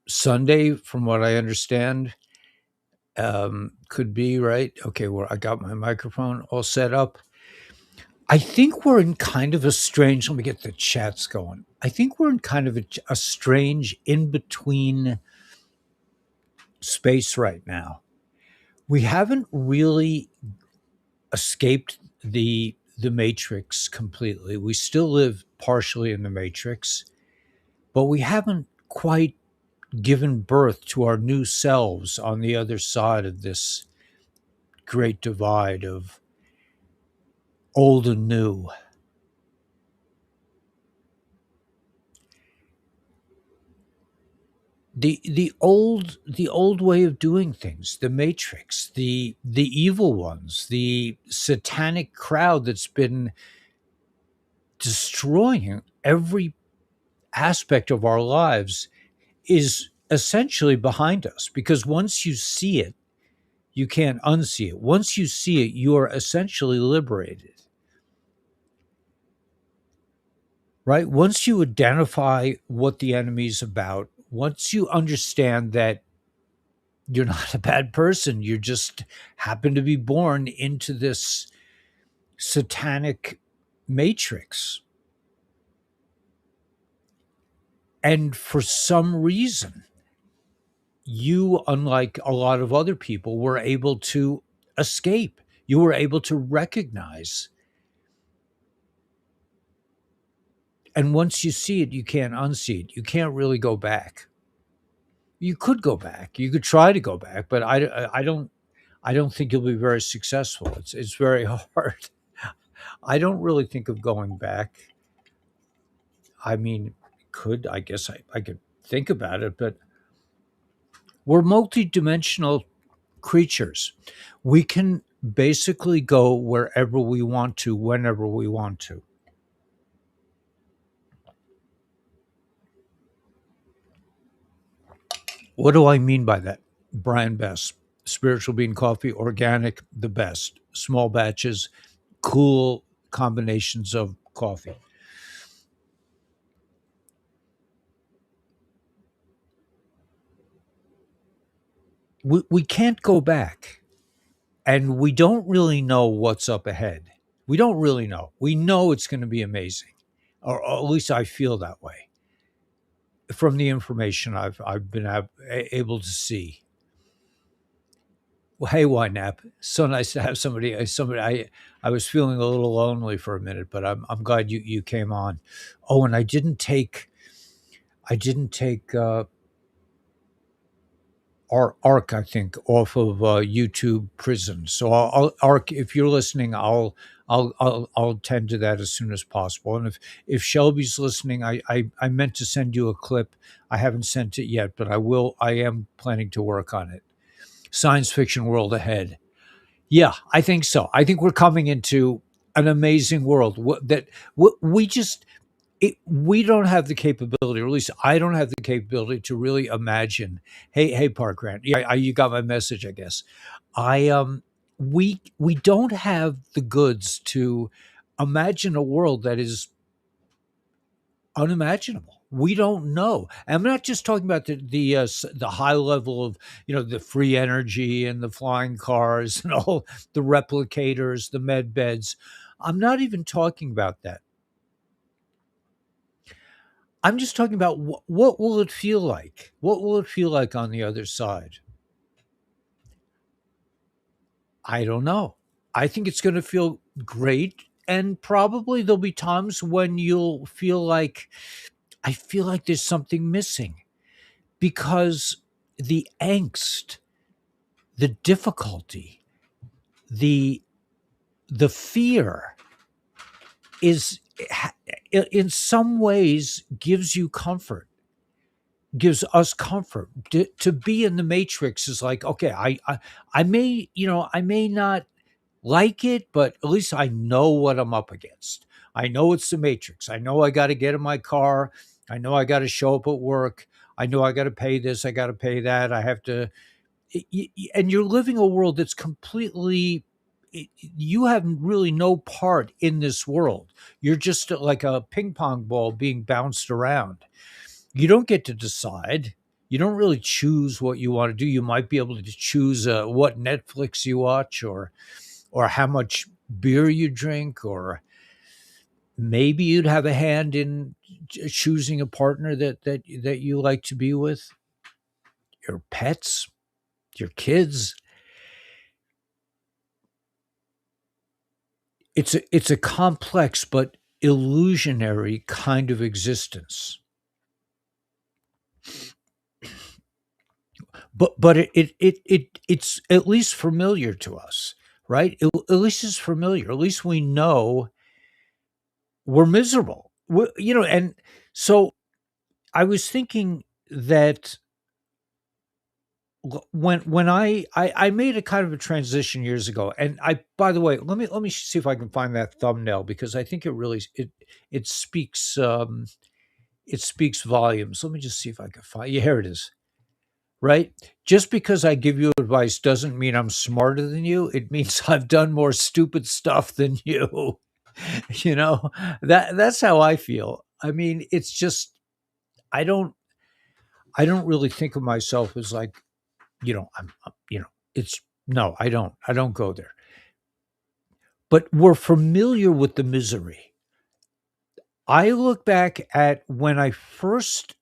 Sunday, from what I understand, could be right. Okay, well, I got my microphone all set up. I think we're in kind of a strange. Let me get the chats going. I think we're in kind of a strange in between space right now. We haven't really escaped the matrix completely. We still live partially in the matrix, but we haven't quite given birth to our new selves on the other side of this great divide of old and new. The old way of doing things, the matrix, the evil ones, the satanic crowd that's been destroying every aspect of our lives is essentially behind us, because once you see it, you can't unsee it. Once you see it, you are essentially liberated. Right? Once you identify what the enemy's about, once you understand that you're not a bad person, you just happen to be born into this satanic matrix. And for some reason, you, unlike a lot of other people, were able to escape. You were able to recognize. And once you see it, you can't unsee it. You can't really go back. You could go back. You could try to go back, but I don't think you'll be very successful. It's very hard. I don't really think of going back. I mean, could I guess I could think about it, but we're multidimensional creatures. We can basically go wherever we want to, whenever we want to. What do I mean by that? Brian Best, Spiritual Bean Coffee, organic, the best. Small batches, cool combinations of coffee. We can't go back, and we don't really know what's up ahead. We don't really know. We know it's going to be amazing, or at least I feel that way from the information I've been able to see. Well, hey, YNAB, so nice to have somebody. Somebody, I was feeling a little lonely for a minute, but I'm glad you came on. Oh, and I didn't take Arc, I think, off of YouTube Prison. So Arc, if you're listening, I'll tend to that as soon as possible. And if Shelby's listening, I meant to send you a clip. I haven't sent it yet, but I will. I am planning to work on it. Science fiction world ahead. Yeah, I think so. I think we're coming into an amazing world that we just we don't have the capability, or at least I don't have the capability to really imagine. Hey, Park Grant, yeah, you got my message, I guess. I we don't have the goods to imagine a world that is unimaginable. We don't know. I'm not just talking about the high level of the free energy and the flying cars and all the replicators, the med beds. I'm not even talking about that. I'm just talking about what will it feel like? What will it feel like on the other side? I don't know. I think it's going to feel great, and probably there'll be times when you'll feel like I feel like there's something missing, because the angst, the difficulty, the the fear is in some ways gives you comfort, gives us comfort. To be in the matrix is like, okay, I may, I may not like it, but at least I know what I'm up against. I know it's the matrix. I know I got to get in my car. I know I got to show up at work. I know I got to pay this. I got to pay that. I have to. And you're living a world that's completely. You have really no part in this world. You're just like a ping pong ball being bounced around. You don't get to decide. You don't really choose what you want to do. You might be able to choose what Netflix you watch, or how much beer you drink, or maybe you'd have a hand in choosing a partner that you like to be with, your pets, your kids. It's a complex but illusionary kind of existence. But it's at least familiar to us, right? At least it's familiar. At least we know we're miserable. And so I was thinking that when I made a kind of a transition years ago, and I by the way, let me see if I can find that thumbnail, because I think it speaks it speaks volumes. Let me just see if I can find. Yeah, here it is. Right? Just because I give you advice doesn't mean I'm smarter than you. It means I've done more stupid stuff than you. you know, that's how I feel. I mean, it's just I don't I don't really think of myself as like, it's no, I don't. I don't go there. But we're familiar with the misery. I look back at when I first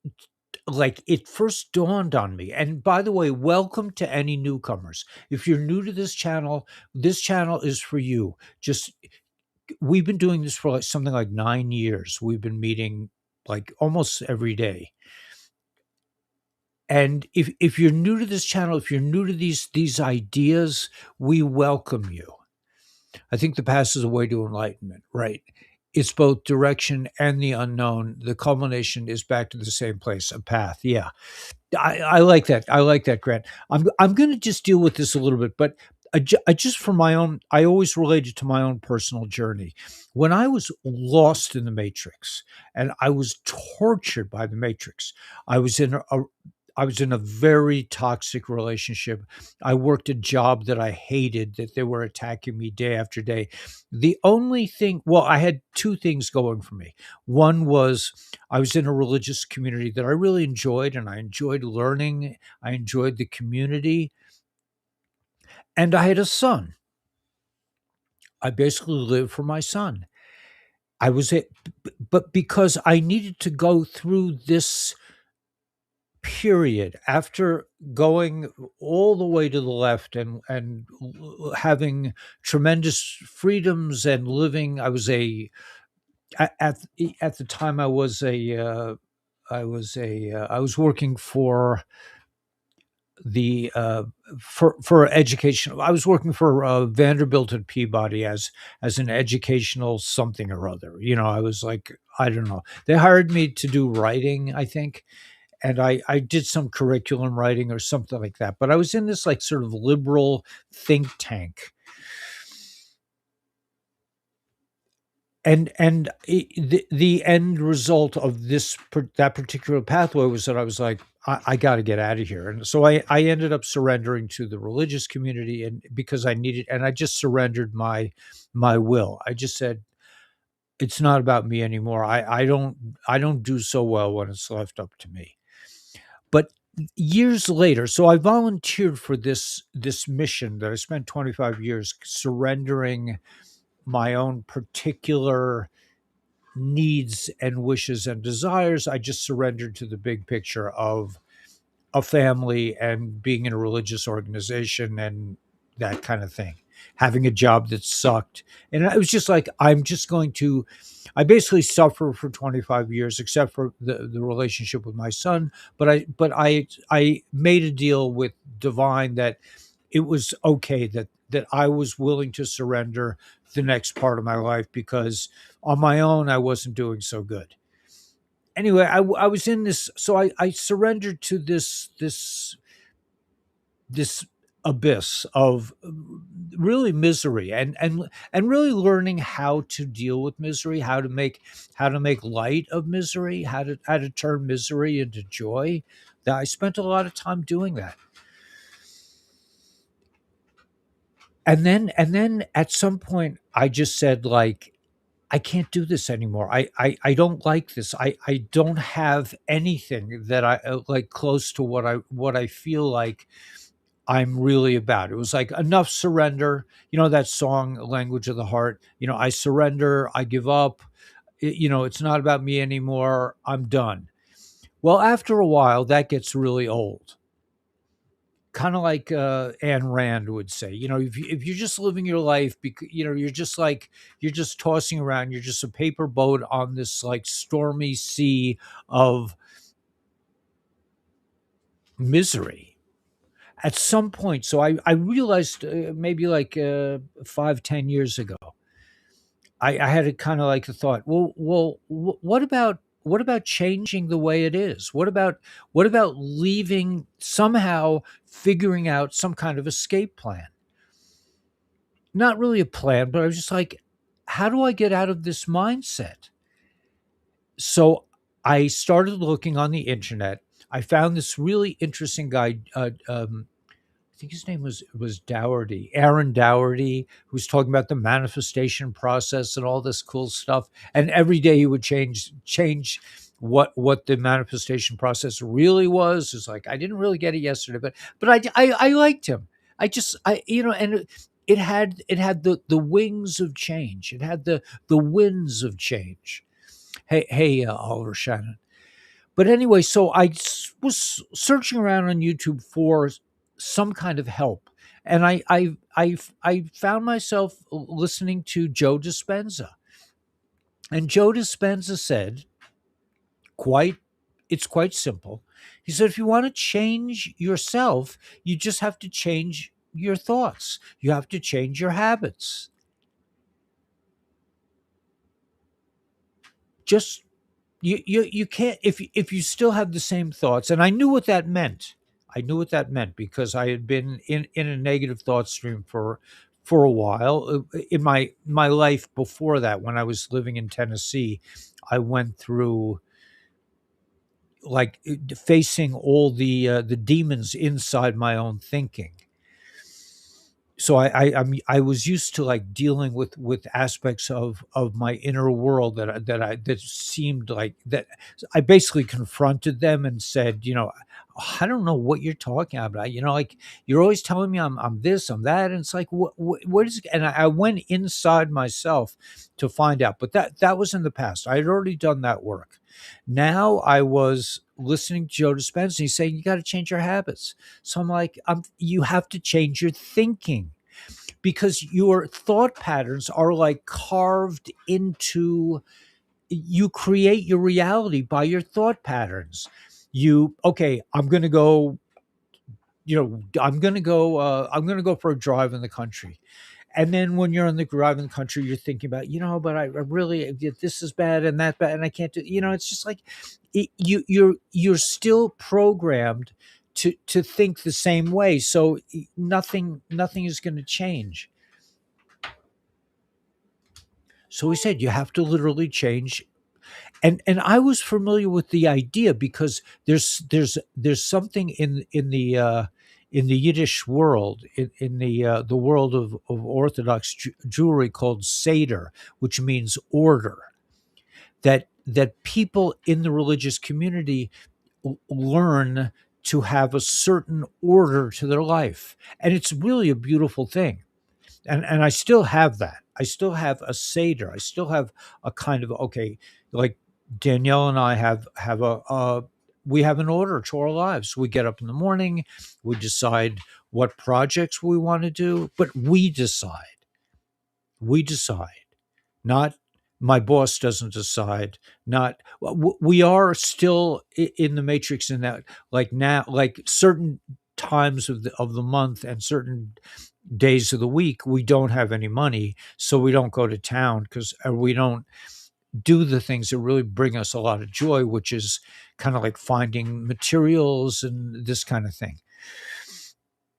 like it first dawned on me. And by the way, welcome to any newcomers. If you're new to this channel is for you. Just we've been doing this for like something like 9 years. We've been meeting like almost every day. And if you're new to this channel, if you're new to these ideas, we welcome you. I think the path is a way to enlightenment, right? It's both direction and the unknown. The culmination is back to the same place, a path. Yeah. I like that. I like that, Grant. I'm going to just deal with this a little bit, but I just for my own, I always related to my own personal journey. When I was lost in the matrix and I was tortured by the matrix, I was in I was in a very toxic relationship. I worked a job that I hated, that they were attacking me day after day. The only thing, well, I had two things going for me. One was I was in a religious community that I really enjoyed, and I enjoyed learning. I enjoyed the community, and I had a son. I basically lived for my son. I was it, but because I needed to go through this period after going all the way to the left and having tremendous freedoms and living. I was a at the time I was working for the for education. I was working for Vanderbilt and Peabody as an educational something or other. I was like, I don't know. They hired me to do writing, I think, and I did some curriculum writing or something like that. But I was in this like sort of liberal think tank, the end result of that particular pathway was that I was like, I got to get out of here. And so I ended up surrendering to the religious community, and because I needed, and I just surrendered my will. I just said, it's not about me anymore. I don't do so well when it's left up to me. But years later, so I volunteered for this mission that I spent 25 years surrendering my own particular needs and wishes and desires. I just surrendered to the big picture of a family and being in a religious organization and that kind of thing. Having a job that sucked. And I was just like, I basically suffered for 25 years, except for the relationship with my son. But I made a deal with divine that it was okay, that I was willing to surrender the next part of my life, because on my own I wasn't doing so good. Anyway, I was in this, so I surrendered to this abyss of really misery, and really learning how to deal with misery, how to make light of misery, how to turn misery into joy. That I spent a lot of time doing that. And then at some point I just said, like, I can't do this anymore. I don't like this. I don't have anything that I like close to what I feel like I'm really about. It was like enough surrender. You know that song, Language of the Heart. You know, I surrender. I give up. You know, it's not about me anymore. I'm done. Well, after a while, that gets really old. Kind of like Ayn Rand would say, you know, if you're just living your life, because you know, you're just like you're just tossing around, you're just a paper boat on this like stormy sea of misery. At some point, so I realized maybe like 5, 10 years ago, I had a kind of like a thought. What about changing the way it is? What about leaving somehow figuring out some kind of escape plan? Not really a plan, but I was just like, how do I get out of this mindset? So I started looking on the internet. I found this really interesting guy. I think his name was Dougherty, Aaron Dougherty, who's talking about the manifestation process and all this cool stuff. And every day he would change what the manifestation process really was. It's like I didn't really get it yesterday, but I liked him. I you know, and it had the wings of change. It had the winds of change. Oliver Shannon. But anyway, so was searching around on YouTube for some kind of help, and I found myself listening to Joe Dispenza, and Joe Dispenza said, "Quite, it's quite simple." He said, "If you want to change yourself, you just have to change your thoughts. You have to change your habits. Just you can't if you still have the same thoughts." And I knew what that meant. I knew what that meant because I had been in a negative thought stream for a while in my life before that. When I was living in Tennessee, I went through like facing all the demons inside my own thinking. So I was used to like dealing with aspects of my inner world that seemed like that. I basically confronted them and said, you know, I don't know what you're talking about. You know, like you're always telling me I'm this, I'm that, and it's like what is? And I went inside myself to find out. But that was in the past. I had already done that work. Now I was listening to Joe Dispenza. He's saying you got to change your habits. So I'm like, you have to change your thinking because your thought patterns are like carved into you create your reality by your thought patterns. Okay, I'm going to go, you know, I'm going to go for a drive in the country. And then when you're on the drive in the country, you're thinking about, you know, but I really this is bad and that bad and I can't do, you know, it's just like you're still programmed to think the same way. So nothing is going to change. So he said you have to literally change. And I was familiar with the idea because there's something in the Yiddish world, in the world of Orthodox Jewry called Seder, which means order. That people in the religious community learn to have a certain order to their life, and it's really a beautiful thing. And I still have that. I still have a Seder. I still have a kind of okay, like Danielle and I have we have an order to our lives. We get up in the morning, we decide what projects we want to do, but we decide. We decide. Not my boss doesn't decide. Not we are still in the matrix in that like now like certain times of the month and certain days of the week we don't have any money, so we don't go to town because we don't do the things that really bring us a lot of joy, which is kind of like finding materials and this kind of thing.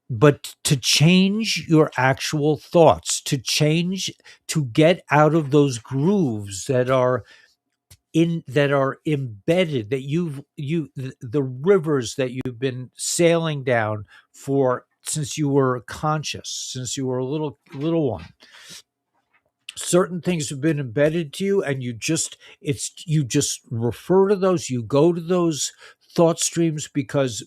But to change your actual thoughts, to get out of those grooves that are embedded, that the rivers that you've been sailing down for since you were conscious, since you were a little one, certain things have been embedded to you, and you just refer to those, you go to those thought streams because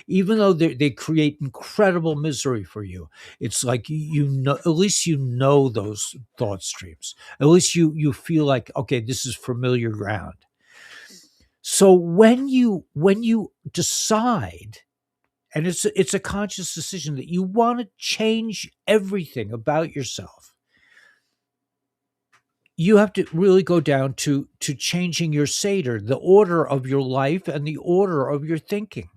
even though they create incredible misery for you, it's like you know, at least you know those thought streams, at least you feel like, okay, this is familiar ground. So when you decide, and it's a conscious decision that you want to change everything about yourself, you have to really go down to changing your seder, the order of your life and the order of your thinking.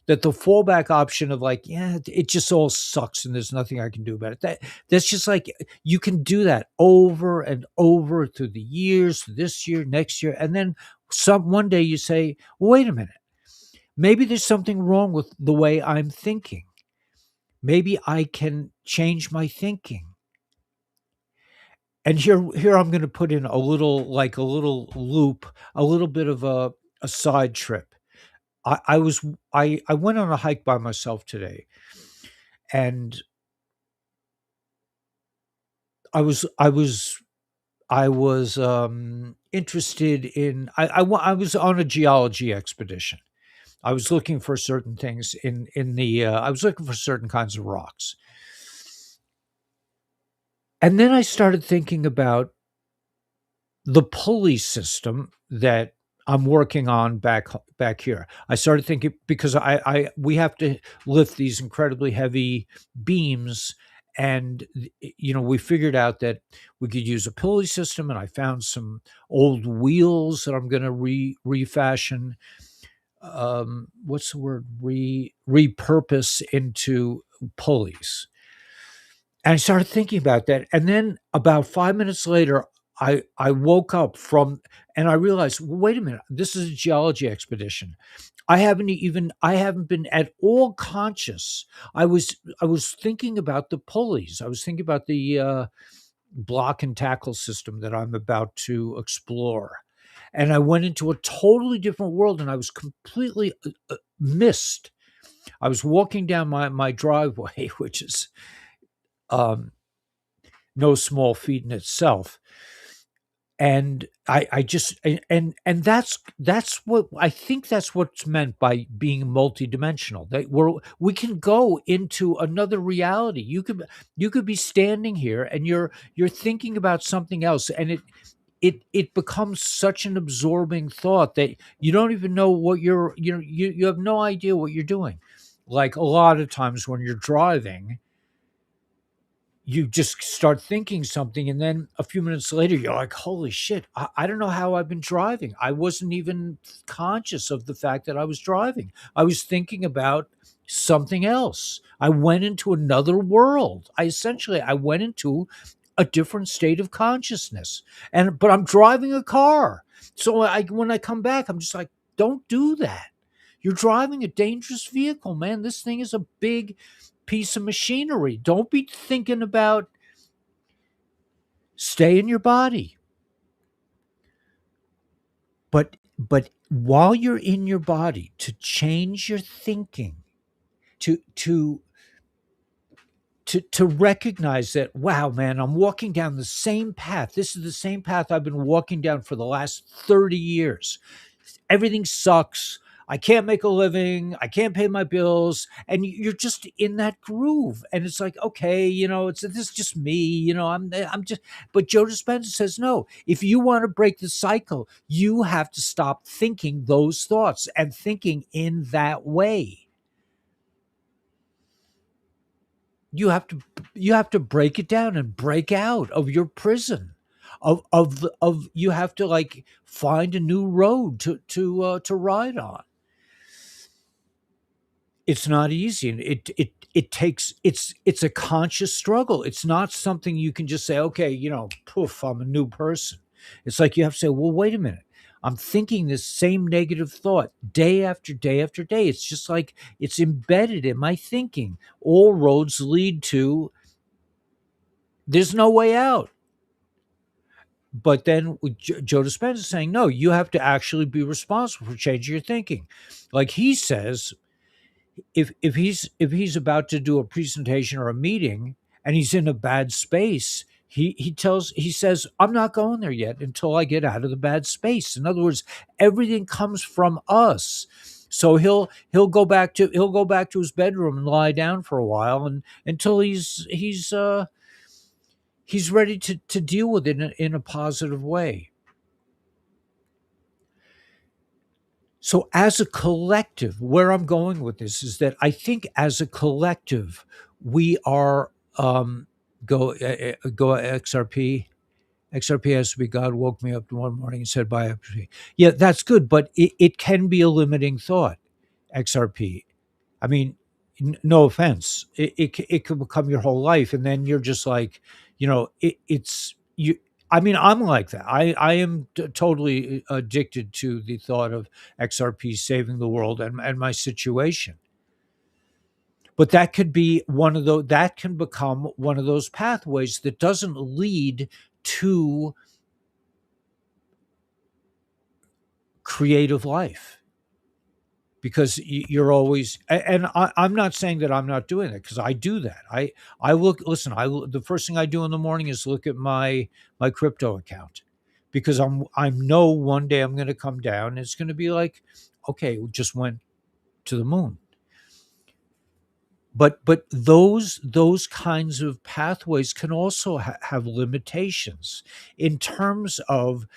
That the fallback option of like, yeah, it just all sucks and there's nothing I can do about it. That's just like, you can do that over and over through the years, this year, next year, and then one day you say, well, wait a minute, maybe there's something wrong with the way I'm thinking. Maybe I can change my thinking. And here I'm going to put in a little loop, a little bit of a side trip. I was I went on a hike by myself today, and I was interested in I was on a geology expedition. I was looking for certain things in the I was looking for certain kinds of rocks. And then I started thinking about the pulley system that I'm working on back here. I started thinking, because we have to lift these incredibly heavy beams, and we figured out that we could use a pulley system, and I found some old wheels that I'm going to refashion. What's the word? Repurpose into pulleys. And I started thinking about that, and then about 5 minutes later, I woke up from and I realized, well, wait a minute, this is a geology expedition. I haven't been at all conscious. I was thinking about the pulleys. I was thinking about the, block and tackle system that I'm about to explore, and I went into a totally different world, and I was completely, missed. I was walking down my driveway, which is, um no small feat in itself. And I just and that's what I think, that's what's meant by being multidimensional. That we can go into another reality. You could be standing here and you're thinking about something else, and it becomes such an absorbing thought that you don't even know what you have no idea what you're doing. Like a lot of times when you're driving, you just start thinking something, and then a few minutes later you're like, holy shit, I don't know how I've been driving. I wasn't even conscious of the fact that I was driving. I was thinking about something else. I went into another world. I went into a different state of consciousness, but I'm driving a car. So when I come back, I'm just like, don't do that. You're driving a dangerous vehicle, man. This thing is a big piece of machinery. Don't be thinking about, stay in your body. But while you're in your body, to change your thinking, to to to recognize that, wow, man, I'm walking down the same path. This is the same path I've been walking down for the last 30 years. Everything sucks. I can't make a living. I can't pay my bills. And you're just in that groove. And it's like, okay, this is just me, I'm just, but Joe Dispenza says, no, if you want to break the cycle, you have to stop thinking those thoughts and thinking in that way. You have to break it down and break out of your prison of you have to like find a new road to ride on. It's not easy, and it takes, it's a conscious struggle. It's not something you can just say, okay, poof, I'm a new person. It's like you have to say, well, wait a minute, I'm thinking this same negative thought day after day after day. It's just like it's embedded in my thinking. All roads lead to, there's no way out. But then with Joe Dispenza saying, no, you have to actually be responsible for changing your thinking. Like he says, if he's about to do a presentation or a meeting and he's in a bad space, He says, I'm not going there yet until I get out of the bad space. In other words, everything comes from us. So he'll go back to his bedroom and lie down for a while, and until he's ready to deal with it in a positive way. So as a collective, where I'm going with this is that I think as a collective, we are go XRP. XRP has to be God woke me up one morning and said bye. Yeah, that's good, but it can be a limiting thought. XRP. I mean, no offense. It could become your whole life, and then you're just like, it's you. I mean, I'm like that. I am totally addicted to the thought of XRP saving the world and my situation. But that could be one of those. That can become one of those pathways that doesn't lead to creative life, because you're always, and I'm not saying that I'm not doing it, because I do that. I look, listen, the first thing I do in the morning is look at my crypto account, because I know one day I'm going to come down and it's going to be like, okay, we just went to the moon. But those kinds of pathways can also have limitations in terms of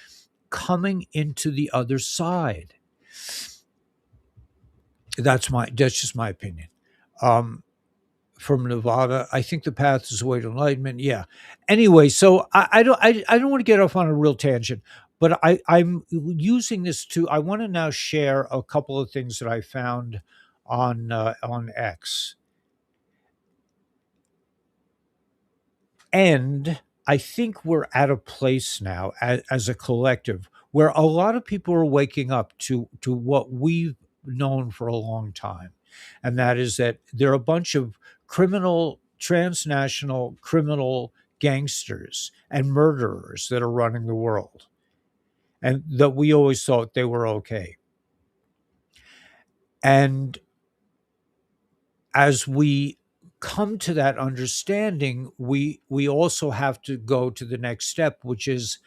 coming into the other side. That's just my opinion. Um, from Nevada, I think the path is the way to enlightenment. Yeah. Anyway, so I don't want to get off on a real tangent, but I'm using this to. I want to now share a couple of things that I found on X, and I think we're at a place now as a collective where a lot of people are waking up to what we've known for a long time, and that is that there are a bunch of criminal, transnational criminal gangsters and murderers that are running the world, and that we always thought they were okay. And as we come to that understanding, we also have to go to the next step, which is,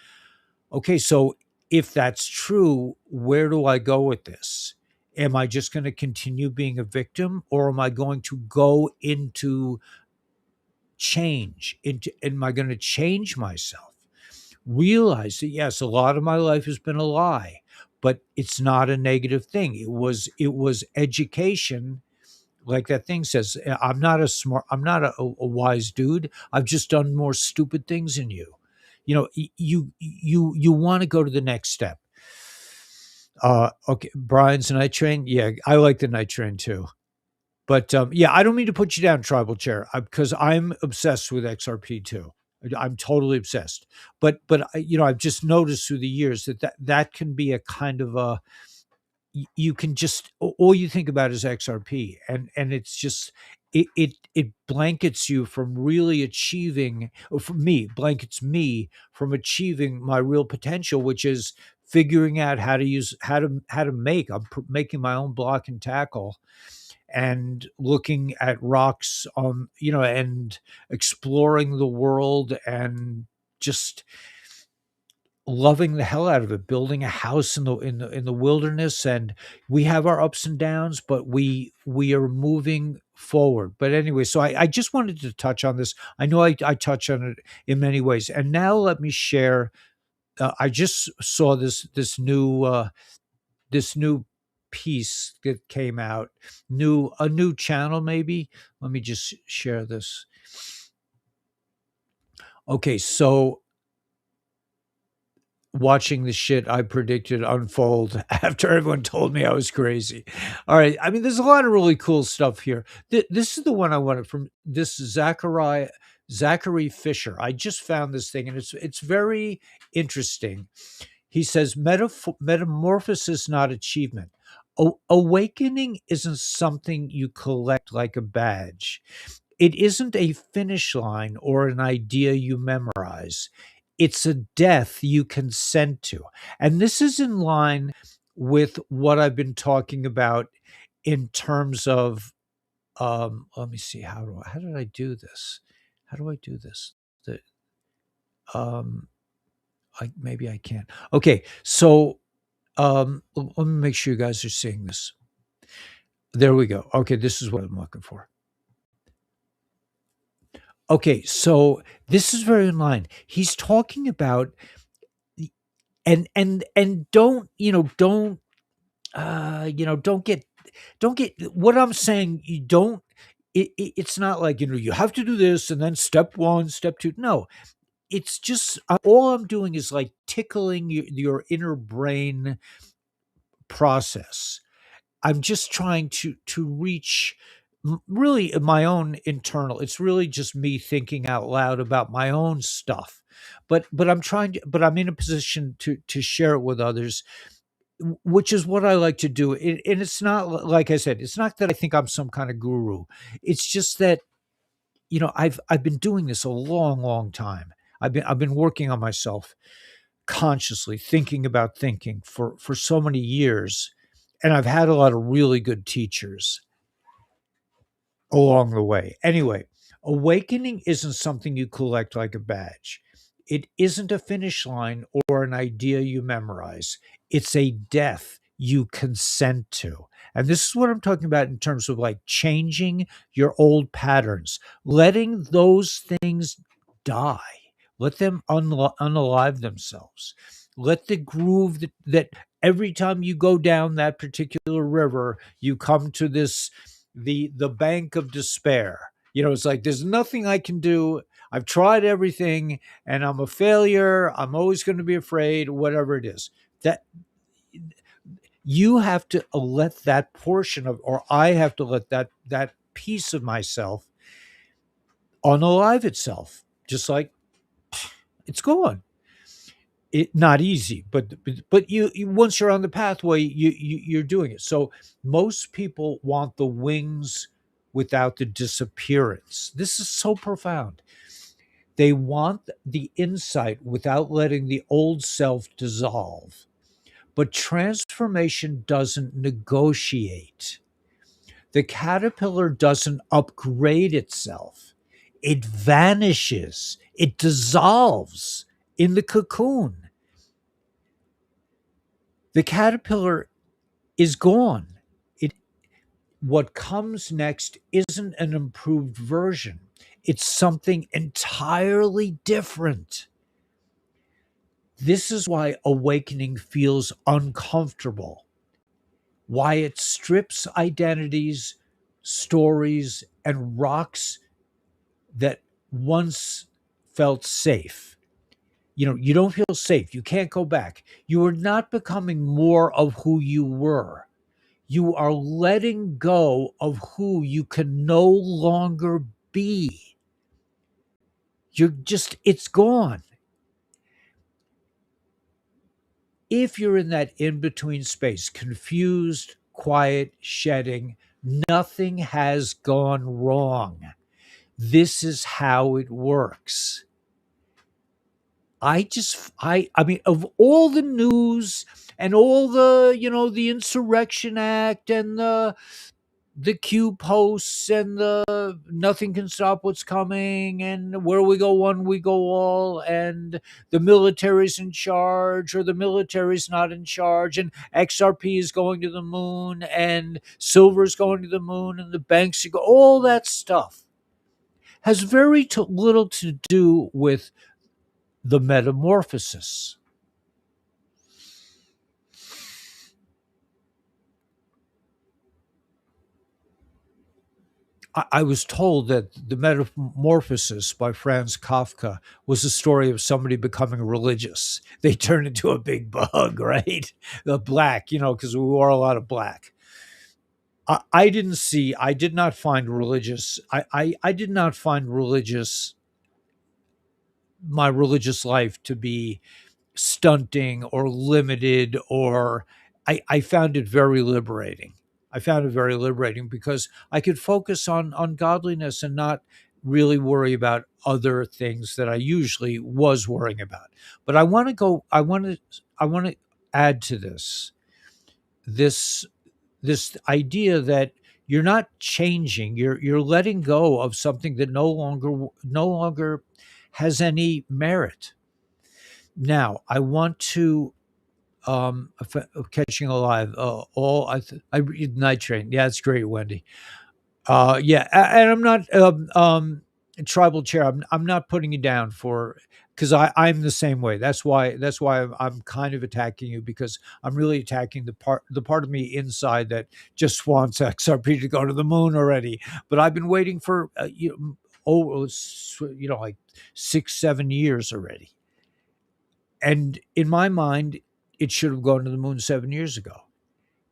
okay, so if that's true, where do I go with this? Am I just going to continue being a victim, or am I going to go into change? Am I going to change myself? Realize that yes, a lot of my life has been a lie, but it's not a negative thing. It was education, like that thing says. I'm not a wise dude. I've just done more stupid things than you. You want to go to the next step. Okay, Brian's a night train. Yeah, I like the night train too. But yeah, I don't mean to put you down, tribal chair, because I'm obsessed with XRP too. I'm totally obsessed. But I've just noticed through the years that can be a kind of a, you can just, all you think about is XRP, and it's just, it blankets you from really achieving, or for me, blankets me from achieving my real potential, which is figuring out how to use, how to make. I'm making my own block and tackle, and looking at rocks on, and exploring the world, and just loving the hell out of it, building a house in the wilderness. And we have our ups and downs, but we are moving forward. But anyway, so I just wanted to touch on this. I know I touch on it in many ways, and now let me share. I just saw this new piece that came out, a new channel maybe. Let me just share this. Okay, so watching the shit I predicted unfold after everyone told me I was crazy. All right. I mean, there's a lot of really cool stuff here. This is the one I wanted, from this Zachary Fisher. I just found this thing, and it's very interesting. He says, metamorphosis, not achievement. Awakening isn't something you collect like a badge. It isn't a finish line or an idea you memorize. It's a death you consent to. And this is in line with what I've been talking about in terms of, let me see, how did I do this? How do I do this? The, Um, maybe I can't. Okay, so let me make sure you guys are seeing this. There we go. Okay, this is what I'm looking for. Okay, so this is very in line. He's talking about and don't don't get what I'm saying. You don't. It's not like you have to do this and then step one, step two. No, it's just all I'm doing is like tickling your inner brain process. I'm just trying to reach really my own internal. It's really just me thinking out loud about my own stuff. But I'm in a position to share it with others, which is what I like to do. And it's not like I said, it's not that I think I'm some kind of guru. It's just that I've been doing this a long, long time. I've been working on myself consciously, thinking about thinking for so many years, and I've had a lot of really good teachers along the way. Anyway, awakening isn't something you collect like a badge. It isn't a finish line or an idea you memorize. It's a death you consent to. And this is what I'm talking about in terms of like changing your old patterns, letting those things die, let them unalive themselves. Let the groove that every time you go down that particular river, you come to the bank of despair. It's like there's nothing I can do. I've tried everything and I'm a failure. I'm always going to be afraid, whatever it is. That you have to let that portion of, or I have to let that piece of myself unalive itself. Just like it's gone. It not easy, but you once you're on the pathway, you're doing it. So most people want the wings without the disappearance. This is so profound. They want the insight without letting the old self dissolve. But transformation doesn't negotiate. The caterpillar doesn't upgrade itself. It vanishes. It dissolves in the cocoon. The caterpillar is gone. It What comes next isn't an improved version. It's something entirely different. This is why awakening feels uncomfortable, why it strips identities, stories, and rocks that once felt safe. You don't feel safe. You can't go back. You are not becoming more of who you were. You are letting go of who you can no longer be. It's gone. If you're in that in between space, confused, quiet, shedding, nothing has gone wrong. This is how it works. I mean, of all the news and all the Insurrection Act and the Q posts and the nothing can stop what's coming and where we go one, we go all, and the military's in charge or the military's not in charge, and XRP is going to the moon and silver's going to the moon and the banks go, all that stuff has very little to do with the metamorphosis. I was told that the Metamorphosis by Franz Kafka was a story of somebody becoming religious. They turned into a big bug, right? The black, because we wore a lot of black. I did not find religious, I did not find my religious life to be stunting or limited, or I found it very liberating. I found it very liberating because I could focus on godliness and not really worry about other things that I usually was worrying about. But I want to add to this this idea that you're not changing, you're letting go of something that no longer has any merit. Now, I want to Catching Alive. All I read Night Train. Yeah, it's great, Wendy. Yeah, and I'm not tribal chair. I'm not putting you down for because I'm the same way. That's why I'm kind of attacking you because I'm really attacking the part of me inside that just wants XRP to go to the moon already. But I've been waiting for like 6 7 years already, and in my mind, it should have gone to the moon 7 years ago.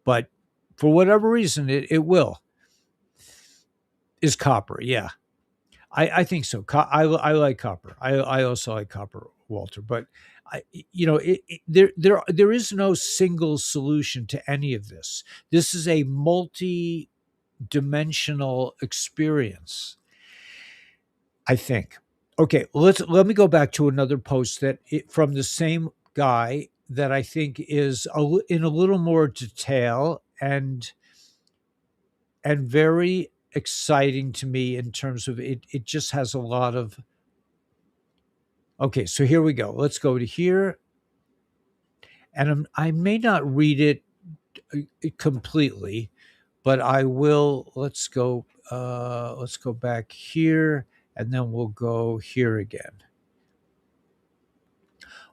But for whatever reason, it will is copper. Yeah, I think so. I like copper. I also like copper, Walter. But there is no single solution to any of this. This is a multi-dimensional experience. I think. Okay, let me go back to another post from the same guy that I think is in a little more detail and very exciting to me in terms of it. It just has a lot of. Okay, so here we go. Let's go to here, and I may not read it completely, but I will. Let's go. Let's go back here, and then we'll go here again.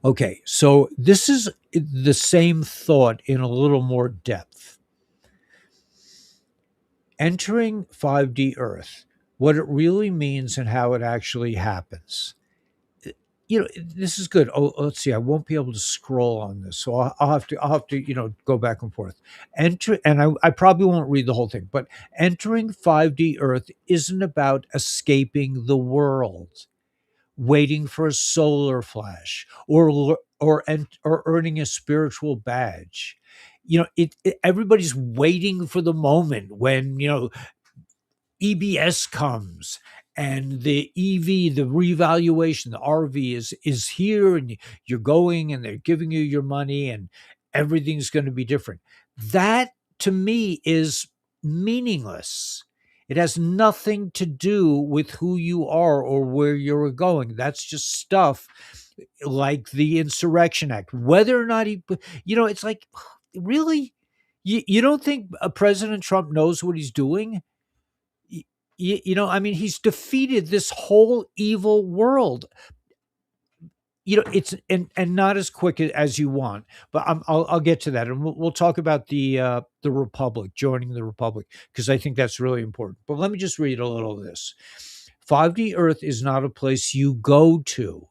Okay, so this is the same thought in a little more depth. Entering 5D Earth, what it really means and how it actually happens. This is good. Oh, let's see. I won't be able to scroll on this, so I'll have to go back and forth. I probably won't read the whole thing, but entering 5D Earth isn't about escaping the world, waiting for a solar flash, or earning a spiritual badge. Everybody's waiting for the moment when EBS comes and the EV, the revaluation, the RV is here, and you're going and they're giving you your money and everything's going to be different. That to me is meaningless. It has nothing to do with who you are or where you're going. That's just stuff like the Insurrection Act. Whether or not it's like, really? You don't think President Trump knows what he's doing? I mean, he's defeated this whole evil world. It's and not as quick as you want, but I'll get to that, and we'll talk about the Republic, joining the Republic, because I think that's really important. But let me just read a little of this. 5D Earth is not a place you go to;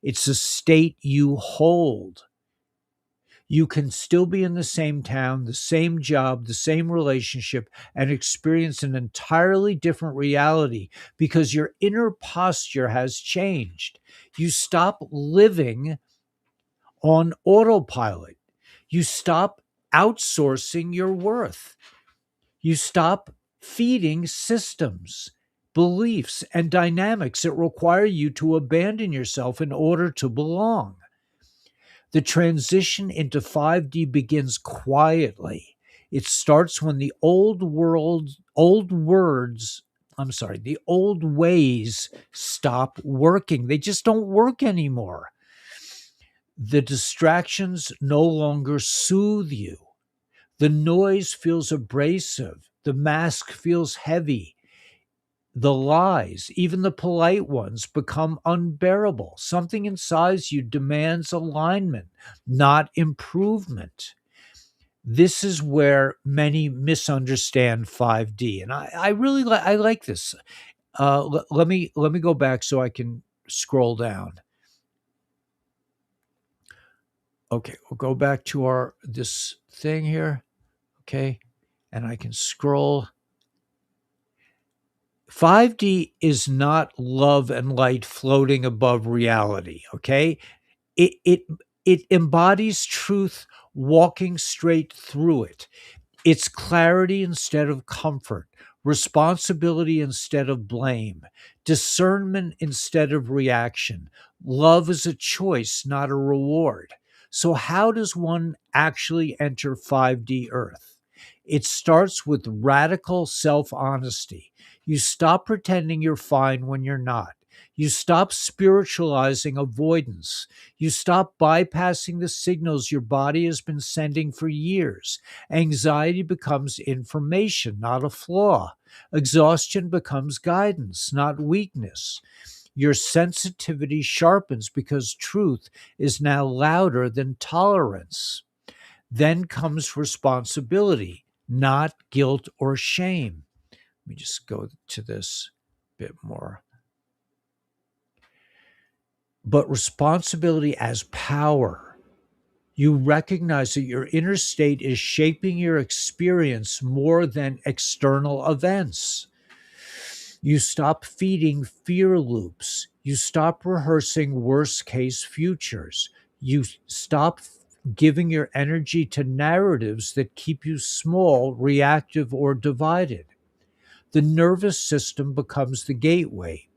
it's a state you hold. You can still be in the same town, the same job, the same relationship, and experience an entirely different reality because your inner posture has changed. You stop living on autopilot. You stop outsourcing your worth. You stop feeding systems, beliefs, and dynamics that require you to abandon yourself in order to belong. The transition into 5D begins quietly. It starts when the old ways stop working. They just don't work anymore. The distractions no longer soothe you. The noise feels abrasive. The mask feels heavy. The lies, even the polite ones, become unbearable. Something inside you demands alignment, not improvement. This is where many misunderstand 5D, and I really like this. Let me go back so I can scroll down. Okay, we'll go back to this thing here. Okay, and I can scroll. 5D is not love and light floating above reality, okay? It embodies truth walking straight through it. It's clarity instead of comfort, responsibility instead of blame, discernment instead of reaction. Love is a choice, not a reward. So how does one actually enter 5D Earth? It starts with radical self-honesty. You stop pretending you're fine when you're not. You stop spiritualizing avoidance. You stop bypassing the signals your body has been sending for years. Anxiety becomes information, not a flaw. Exhaustion becomes guidance, not weakness. Your sensitivity sharpens because truth is now louder than tolerance. Then comes responsibility, not guilt or shame. Let me just go to this bit more. But responsibility as power. You recognize that your inner state is shaping your experience more than external events. You stop feeding fear loops. You stop rehearsing worst case futures. You stop giving your energy to narratives that keep you small, reactive, or divided. The nervous system becomes the gateway.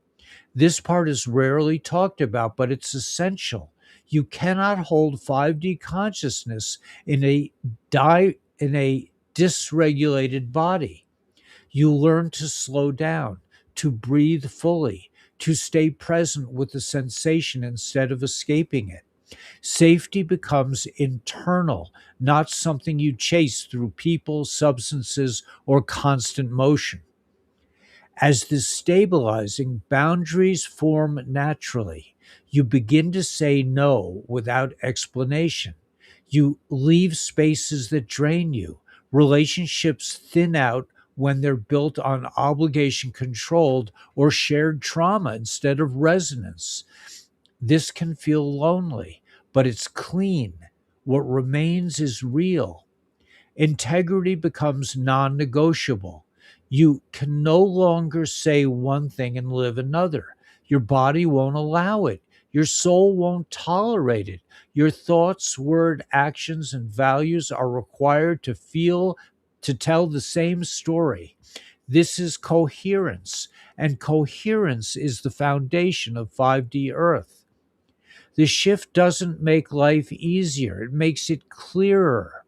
This part is rarely talked about, but it's essential. You cannot hold 5D consciousness in in a dysregulated body. You learn to slow down, to breathe fully, to stay present with the sensation instead of escaping it. Safety becomes internal, not something you chase through people, substances, or constant motion. As this stabilizing, boundaries form naturally. You begin to say no without explanation. You leave spaces that drain you. Relationships thin out when they're built on obligation controlled or shared trauma instead of resonance. This can feel lonely, but it's clean. What remains is real. Integrity becomes non negotiable. You can no longer say one thing and live another. Your body won't allow it. Your soul won't tolerate it. Your thoughts, word, actions, and values are required to feel, to tell the same story. This is coherence, and coherence is the foundation of 5D Earth. The shift doesn't make life easier, it makes it clearer.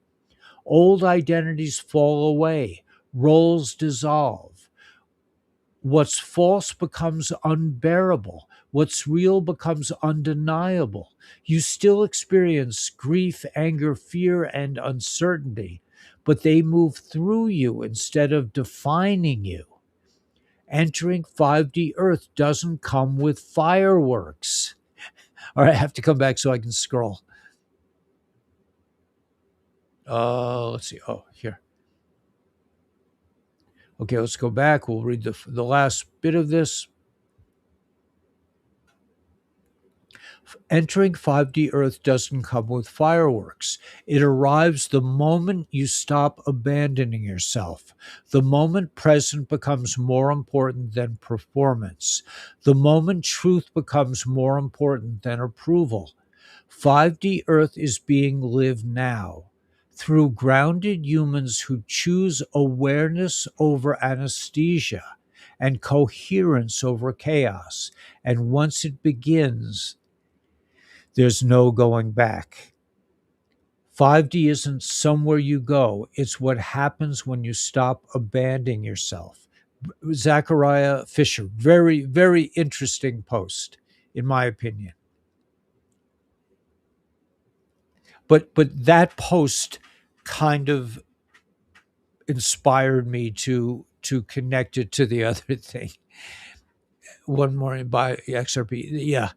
Old identities fall away, roles dissolve. What's false becomes unbearable. What's real becomes undeniable. You still experience grief, anger, fear, and uncertainty, but they move through you instead of defining you. Entering 5D Earth doesn't come with fireworks. All right, I have to come back so I can scroll. Let's see. Oh, here. Okay, let's go back. We'll read the last bit of this. Entering 5D Earth doesn't come with fireworks. It arrives the moment you stop abandoning yourself. The moment present becomes more important than performance. The moment truth becomes more important than approval. 5D Earth is being lived now through grounded humans who choose awareness over anesthesia and coherence over chaos. And once it begins, there's no going back. 5D isn't somewhere you go, it's what happens when you stop abandoning yourself. Zachariah Fisher, very, very interesting post, in my opinion. But that post kind of inspired me to connect it to the other thing. One more by XRP. Yeah.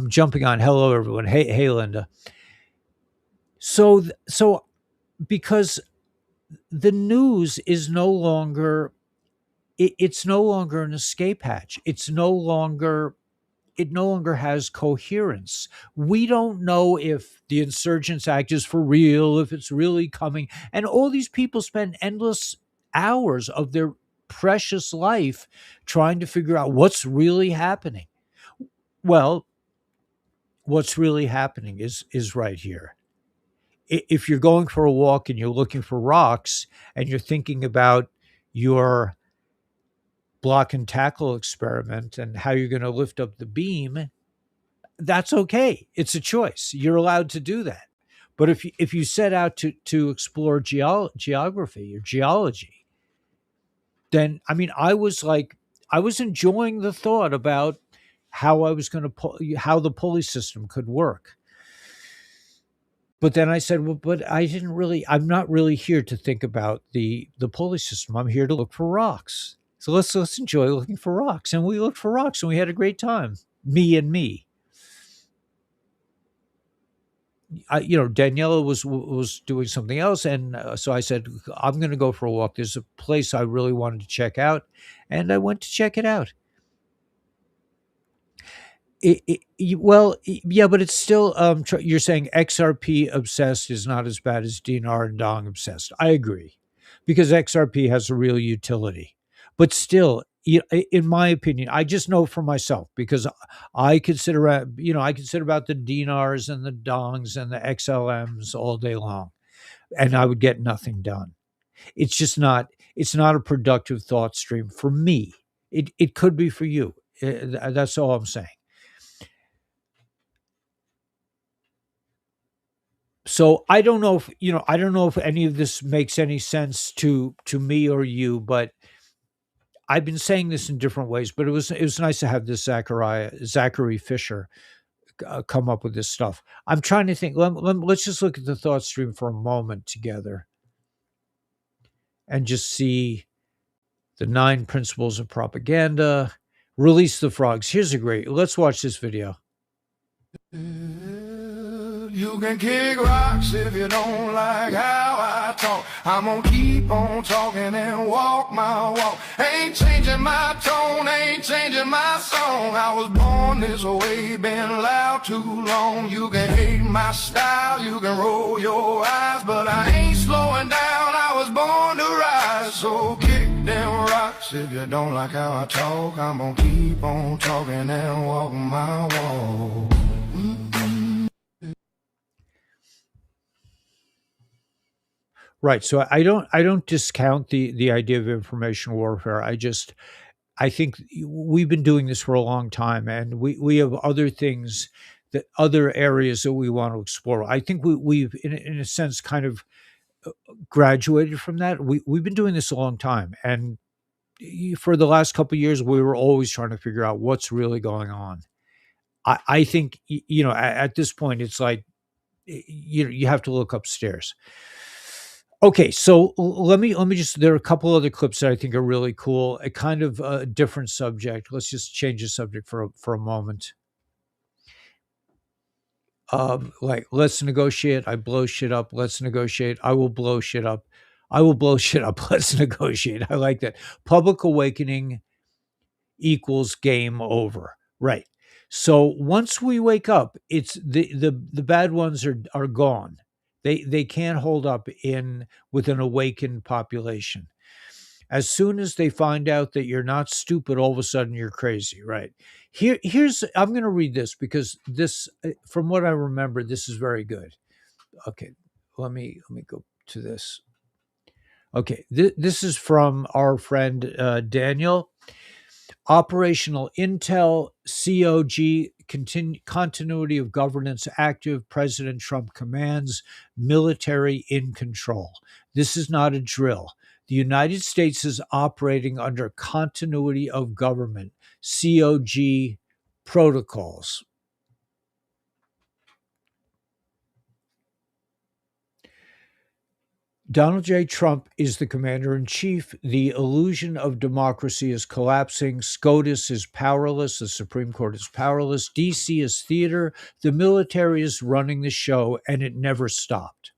Jumping on. Hello, everyone. Hey, Linda. So because the news is no longer it's no longer an escape hatch. It no longer has coherence. We don't know if the Insurgents Act is for real, if it's really coming. And all these people spend endless hours of their precious life trying to figure out what's really happening. Well, what's really happening is right here. If you're going for a walk and you're looking for rocks and you're thinking about your block and tackle experiment and how you're going to lift up the beam, that's okay. It's a choice. You're allowed to do that. But if you set out to explore geography or geology, then I mean I was enjoying the thought about how I was going to how the pulley system could work. But then I said, well, but I'm not really here to think about the pulley system. I'm here to look for rocks. So let's enjoy looking for rocks. And we looked for rocks and we had a great time. Me. Daniela was doing something else, and so I said, I'm going to go for a walk. There's a place I really wanted to check out, and I went to check it out. Yeah, but it's still, you're saying XRP obsessed is not as bad as DNR and Dong obsessed. I agree, because XRP has a real utility, but still, in my opinion, I just know for myself because I consider, I consider about the DNRs and the Dongs and the XLMs all day long, and I would get nothing done. It's just not. It's not a productive thought stream for me. It could be for you. That's all I'm saying. So I don't know if any of this makes any sense to me or you, but I've been saying this in different ways. But it was nice to have this Zachary Fisher come up with this stuff. I'm trying to think. Let's just look at the thought stream for a moment together, and just see the 9 principles of propaganda. Release the frogs. Here's a great. Let's watch this video. You can kick rocks if you don't like how I talk. I'm gonna keep on talking and walk my walk. Ain't changing my tone, ain't changing my song. I was born this way, been loud too long. You can hate my style, you can roll your eyes, but I ain't slowing down, I was born to rise. So kick them rocks if you don't like how I talk. I'm gonna keep on talking and walk my walk. Right. So I don't discount the idea of information warfare. I think we've been doing this for a long time, and we have other things, that other areas that we want to explore. I think we've in a sense kind of graduated from that. We've been doing this a long time, and for the last couple of years we were always trying to figure out what's really going on. I think at this point it's like you have to look upstairs. Okay, so let me just, there are a couple other clips that I think are really cool. A kind of a different subject. Let's just change the subject for a moment. Like, let's negotiate. I blow shit up. Let's negotiate. I will blow shit up. I will blow shit up. Let's negotiate. I like that. Public awakening equals game over. Right. So once we wake up, it's the bad ones are gone. They can't hold up in with an awakened population. As soon as they find out that you're not stupid, all of a sudden you're crazy, right? Here's I'm going to read this because this, from what I remember, this is very good. Okay, let me go to this. Okay, this is from our friend Daniel. Operational Intel, COG, continuity of governance active, President Trump commands, military in control. This is not a drill. The United States is operating under continuity of government, COG protocols. Donald J. Trump is the commander in chief. The illusion of democracy is collapsing. SCOTUS is powerless. The Supreme Court is powerless. DC is theater. The military is running the show, and it never stopped.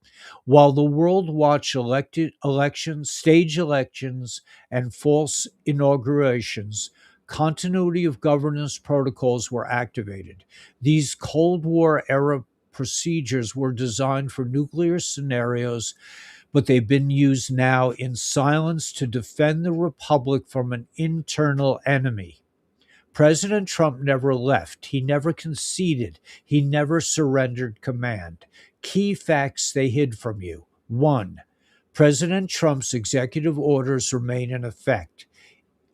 While the world watched elections, stage elections, and false inaugurations, continuity of governance protocols were activated. These Cold War era procedures were designed for nuclear scenarios, but they've been used now in silence to defend the republic from an internal enemy. President Trump never left. He never conceded. He never surrendered command. Key facts they hid from you. 1. President Trump's executive orders remain in effect.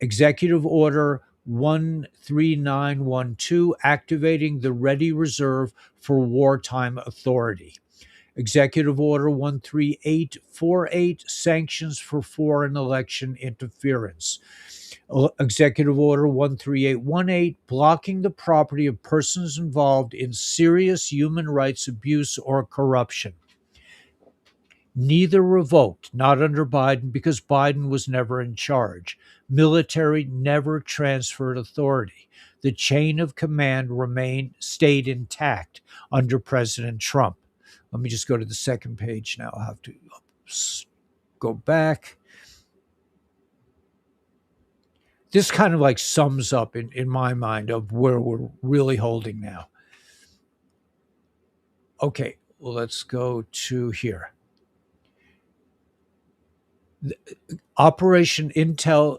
Executive Order 13912, activating the Ready Reserve for wartime authority. Executive Order 13848, sanctions for foreign election interference. Executive Order 13818, blocking the property of persons involved in serious human rights abuse or corruption. Neither revoked, not under Biden, because Biden was never in charge. Military never transferred authority. The chain of command stayed intact under President Trump. Let me just go to the second page now. I'll have to go back. This kind of like sums up in my mind of where we're really holding now. Okay, well, let's go to here. Operation Intel,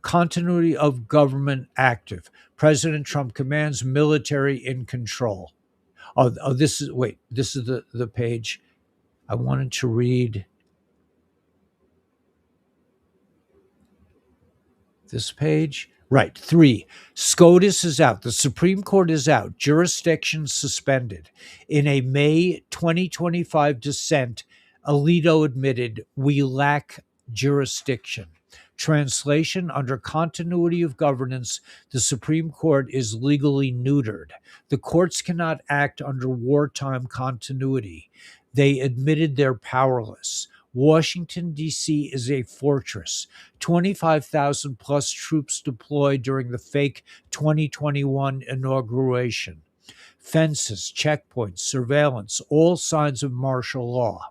continuity of government active. President Trump commands military in control. This is the page I wanted to read. This page. Right. 3. SCOTUS is out. The Supreme Court is out. Jurisdiction suspended. In a May 2025 dissent, Alito admitted, "We lack jurisdiction." Translation: under continuity of governance, the Supreme Court is legally neutered. The courts cannot act under wartime continuity. They admitted they're powerless. Washington, D.C. is a fortress. 25,000 plus troops deployed during the fake 2021 inauguration. Fences, checkpoints, surveillance, all signs of martial law.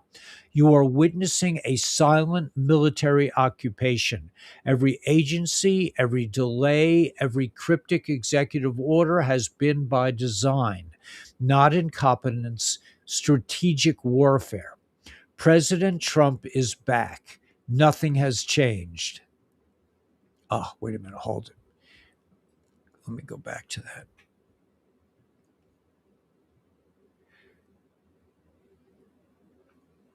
You are witnessing a silent military occupation. Every agency, every delay, every cryptic executive order has been by design, not incompetence, strategic warfare. President Trump is back. Nothing has changed. Oh, wait a minute. Hold it. Let me go back to that.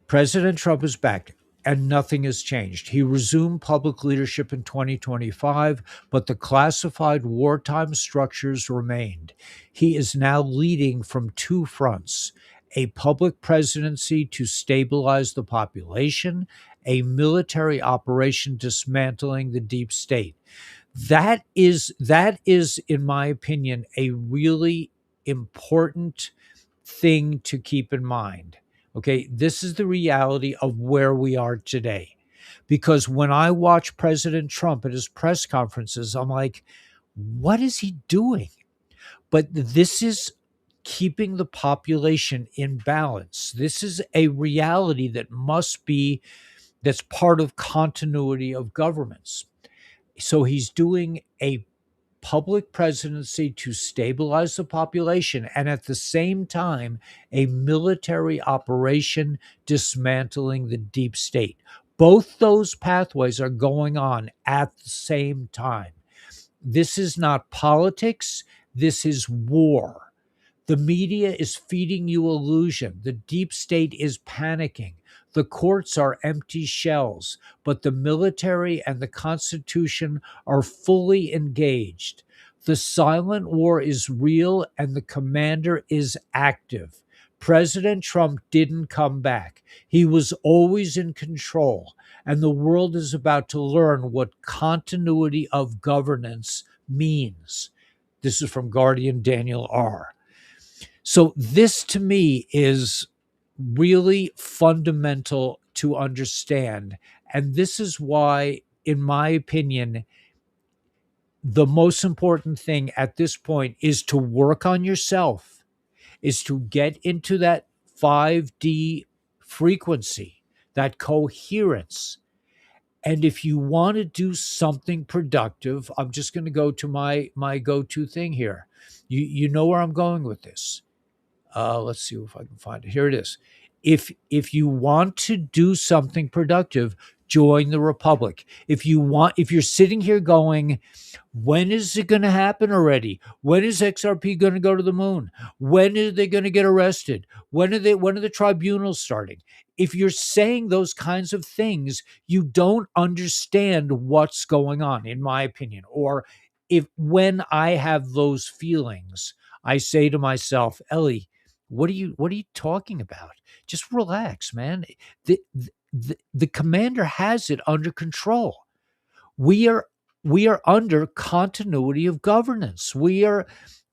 President Trump is back, and nothing has changed. He resumed public leadership in 2025, but the classified wartime structures remained. He is now leading from two fronts: a public presidency to stabilize the population, a military operation dismantling the deep state. That is, in my opinion, a really important thing to keep in mind. Okay, this is the reality of where we are today. Because when I watch President Trump at his press conferences, I'm like, what is he doing? But this is keeping the population in balance. This is a reality that's part of continuity of governments. So he's doing a public presidency to stabilize the population, and at the same time, a military operation dismantling the deep state. Both those pathways are going on at the same time. This is not politics, this is war. The media is feeding you illusion. The deep state is panicking. The courts are empty shells, but the military and the Constitution are fully engaged. The silent war is real and the commander is active. President Trump didn't come back. He was always in control, and the world is about to learn what continuity of governance means. This is from Guardian Daniel R. So this to me is really fundamental to understand. And this is why, in my opinion, the most important thing at this point is to work on yourself, is to get into that 5D frequency, that coherence. And if you want to do something productive, I'm just going to go to my go-to thing here. You know where I'm going with this. Let's see if I can find it. Here it is. If you want to do something productive, join the Republic. If you're sitting here going, when is it going to happen already? When is XRP going to go to the moon? When are they going to get arrested? When are the tribunals starting? If you're saying those kinds of things, you don't understand what's going on, in my opinion. Or when I have those feelings, I say to myself, Ellie, what are you talking about? Just relax, man. The commander has it under control. We are we are under continuity of governance. We are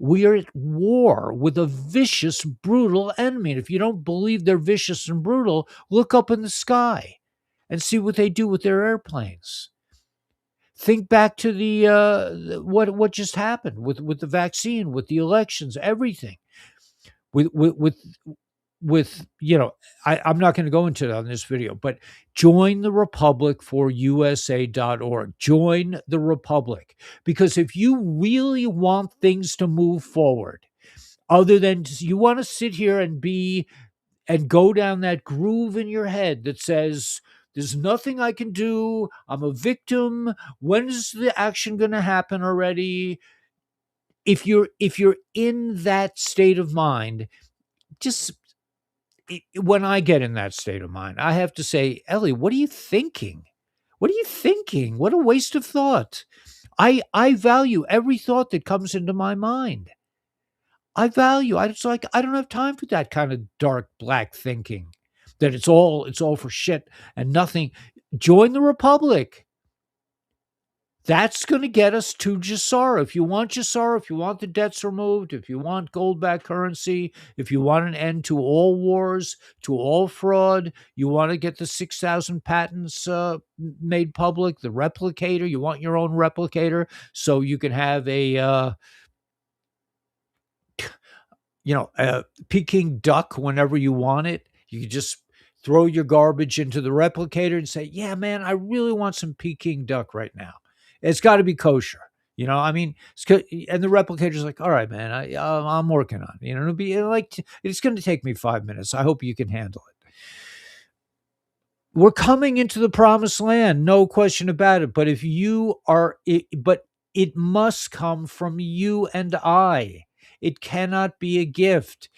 at war with a vicious, brutal enemy. And if you don't believe they're vicious and brutal, look up in the sky and see what they do with their airplanes. Think back to what just happened with the vaccine, with the elections, everything. With I'm not going to go into that on this video, but join the Republic for USA.org. Join the Republic, because if you really want things to move forward, other than you want to sit here and go down that groove in your head that says there's nothing I can do, I'm a victim, when is the action going to happen already? If you're in that state of mind, just when I get in that state of mind, I have to say, Ellie, what are you thinking? What are you thinking? What a waste of thought. I value every thought that comes into my mind. It's like I don't have time for that kind of dark black thinking that it's all for shit and nothing. Join the Republic. That's going to get us to GESARA. If you want GESARA, if you want the debts removed, if you want gold-backed currency, if you want an end to all wars, to all fraud, you want to get the 6,000 patents made public, the replicator, you want your own replicator so you can have a Peking duck whenever you want it. You can just throw your garbage into the replicator and say, yeah, man, I really want some Peking duck right now. It's got to be kosher. And the replicator's like, all right, man, I'm working on it. It'll be it's going to take me 5 minutes. I hope you can handle it. We're coming into the promised land, no question about it. But it must come from you and I. It cannot be a gift.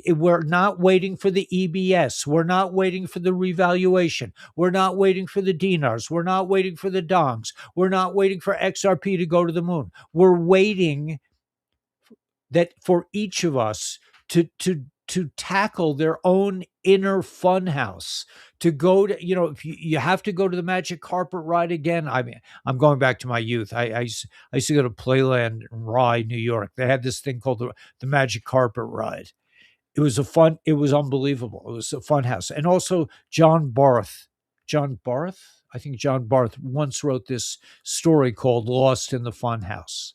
We're not waiting for the EBS. We're not waiting for the revaluation. We're not waiting for the dinars. We're not waiting for the dongs. We're not waiting for XRP to go to the moon. We're waiting that for each of us to tackle their own inner funhouse, to go to, if you have to go to the magic carpet ride again. I mean, I'm going back to my youth. I used to go to Playland in Rye, New York. They had this thing called the magic carpet ride. It was unbelievable. It was a fun house. And also John Barth, I think John Barth once wrote this story called Lost in the Fun House.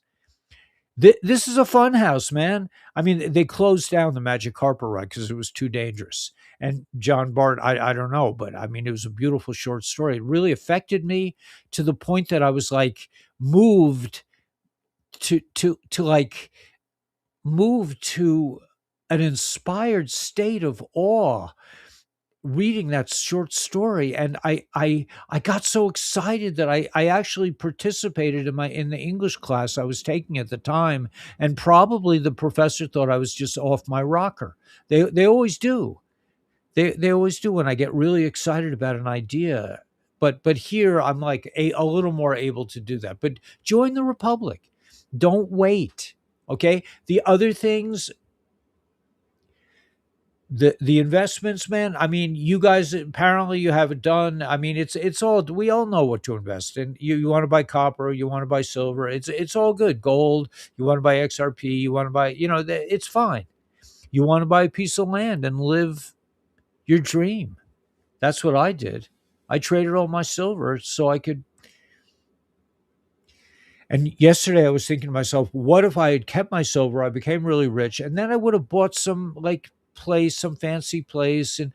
This is a fun house, man. I mean, they closed down the magic carpet ride because it was too dangerous. And John Bart, I don't know, but I mean, it was a beautiful short story. It really affected me to the point that I was like moved to an inspired state of awe reading that short story. And I got so excited that I actually participated in the English class I was taking at the time, and probably the professor thought I was just off my rocker. They always do. They always do when I get really excited about an idea. But here I'm like a little more able to do that. But join the Republic. Don't wait. Okay? The other things, the investments, man. I mean, you guys apparently you have it done. I mean, it's all, we all know what to invest in. You want to buy copper, you want to buy silver. It's all good. Gold. You want to buy XRP. You want to buy. It's fine. You want to buy a piece of land and live your dream. That's what I did. I traded all my silver so I could. And yesterday I was thinking to myself, what if I had kept my silver? I became really rich, and then I would have bought some some fancy place, and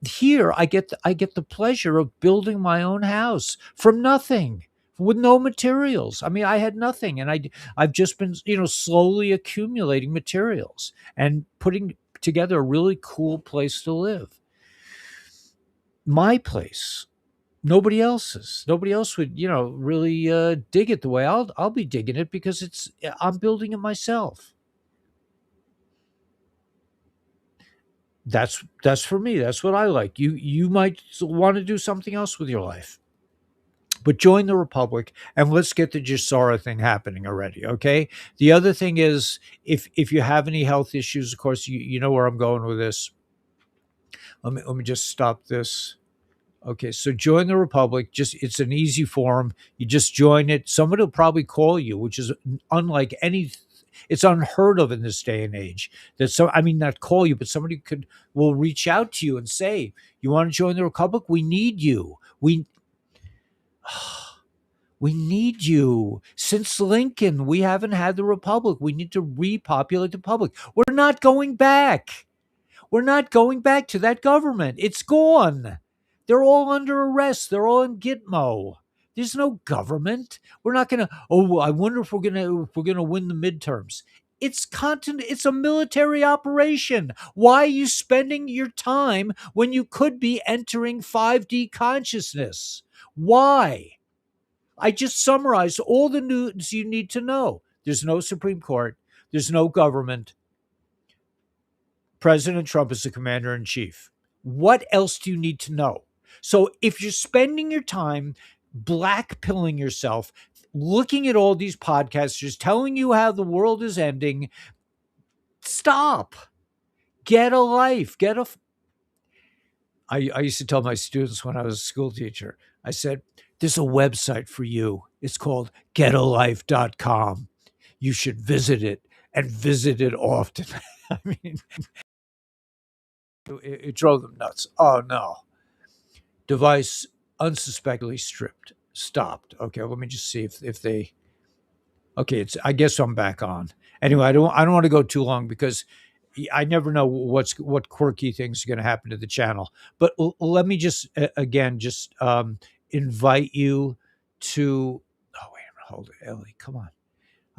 here I get the pleasure of building my own house from nothing, with no materials. I mean, I had nothing, and I've just been slowly accumulating materials and putting together a really cool place to live. My place. Nobody else's. Nobody else would, really dig it the way I'll be digging it, because I'm building it myself. That's for me. That's what I like. You might want to do something else with your life, but join the Republic and let's get the GESARA thing happening already. Okay. The other thing is, if you have any health issues, of course, you know where I'm going with this. Let me just stop this. Okay, so join the Republic. Just it's an easy form. You just join it. Somebody will probably call you, which is unlike any. It's unheard of in this day and age that I mean, not call you, but somebody will reach out to you and say, "You want to join the Republic? We need you. We need you. Since Lincoln, we haven't had the Republic. We need to repopulate the Republic. We're not going back. We're not going back to that government. It's gone. They're all under arrest. They're all in Gitmo. There's no government. We're not going to. Oh, I wonder if we're gonna win the midterms. It's a military operation. Why are you spending your time when you could be entering 5D consciousness? Why? I just summarized all the news you need to know. There's no Supreme Court. There's no government. President Trump is the commander in chief. What else do you need to know? So if you're spending your time blackpilling yourself, looking at all these podcasters telling you how the world is ending, stop. Get a life. I used to tell my students when I was a school teacher, I said, there's a website for you. It's called getalife.com. You should visit it and visit it often. I mean, it drove them nuts. Oh, no. Device unsuspectedly stopped. Okay, let me just see if they. Okay, I guess I'm back on. Anyway, I don't want to go too long because I never know what quirky things are going to happen to the channel. But let me just again just invite you to. Oh wait a minute, hold it, Ellie. Come on,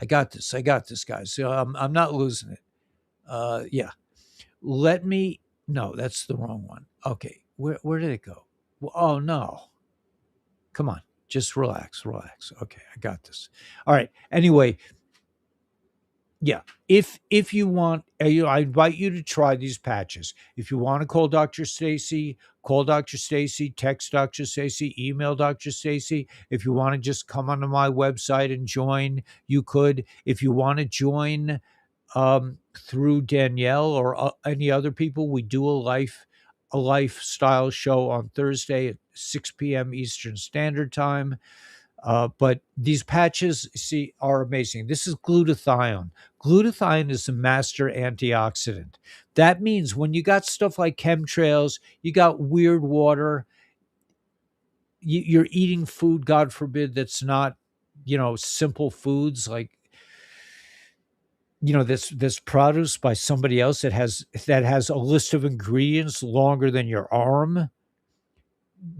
I got this, guys. So I'm not losing it. Yeah, let me. No, that's the wrong one. Okay, where did it go? Oh no, come on, just relax. Okay, I got this. All right. Anyway, yeah, if you want, I invite you to try these patches. If you want to call Dr. Stacy, call Dr. Stacy, text Dr. Stacy, email Dr. Stacy. If you want to just come onto my website and join, you could. If you want to join through Danielle or any other people, we do a lifestyle show on Thursday at 6 p.m. Eastern Standard Time. But these patches, see, are amazing. This is glutathione. Glutathione is the master antioxidant. That means when you got stuff like chemtrails, you got weird water, you're eating food, God forbid, that's not, simple foods like, this produced by somebody else that has a list of ingredients longer than your arm.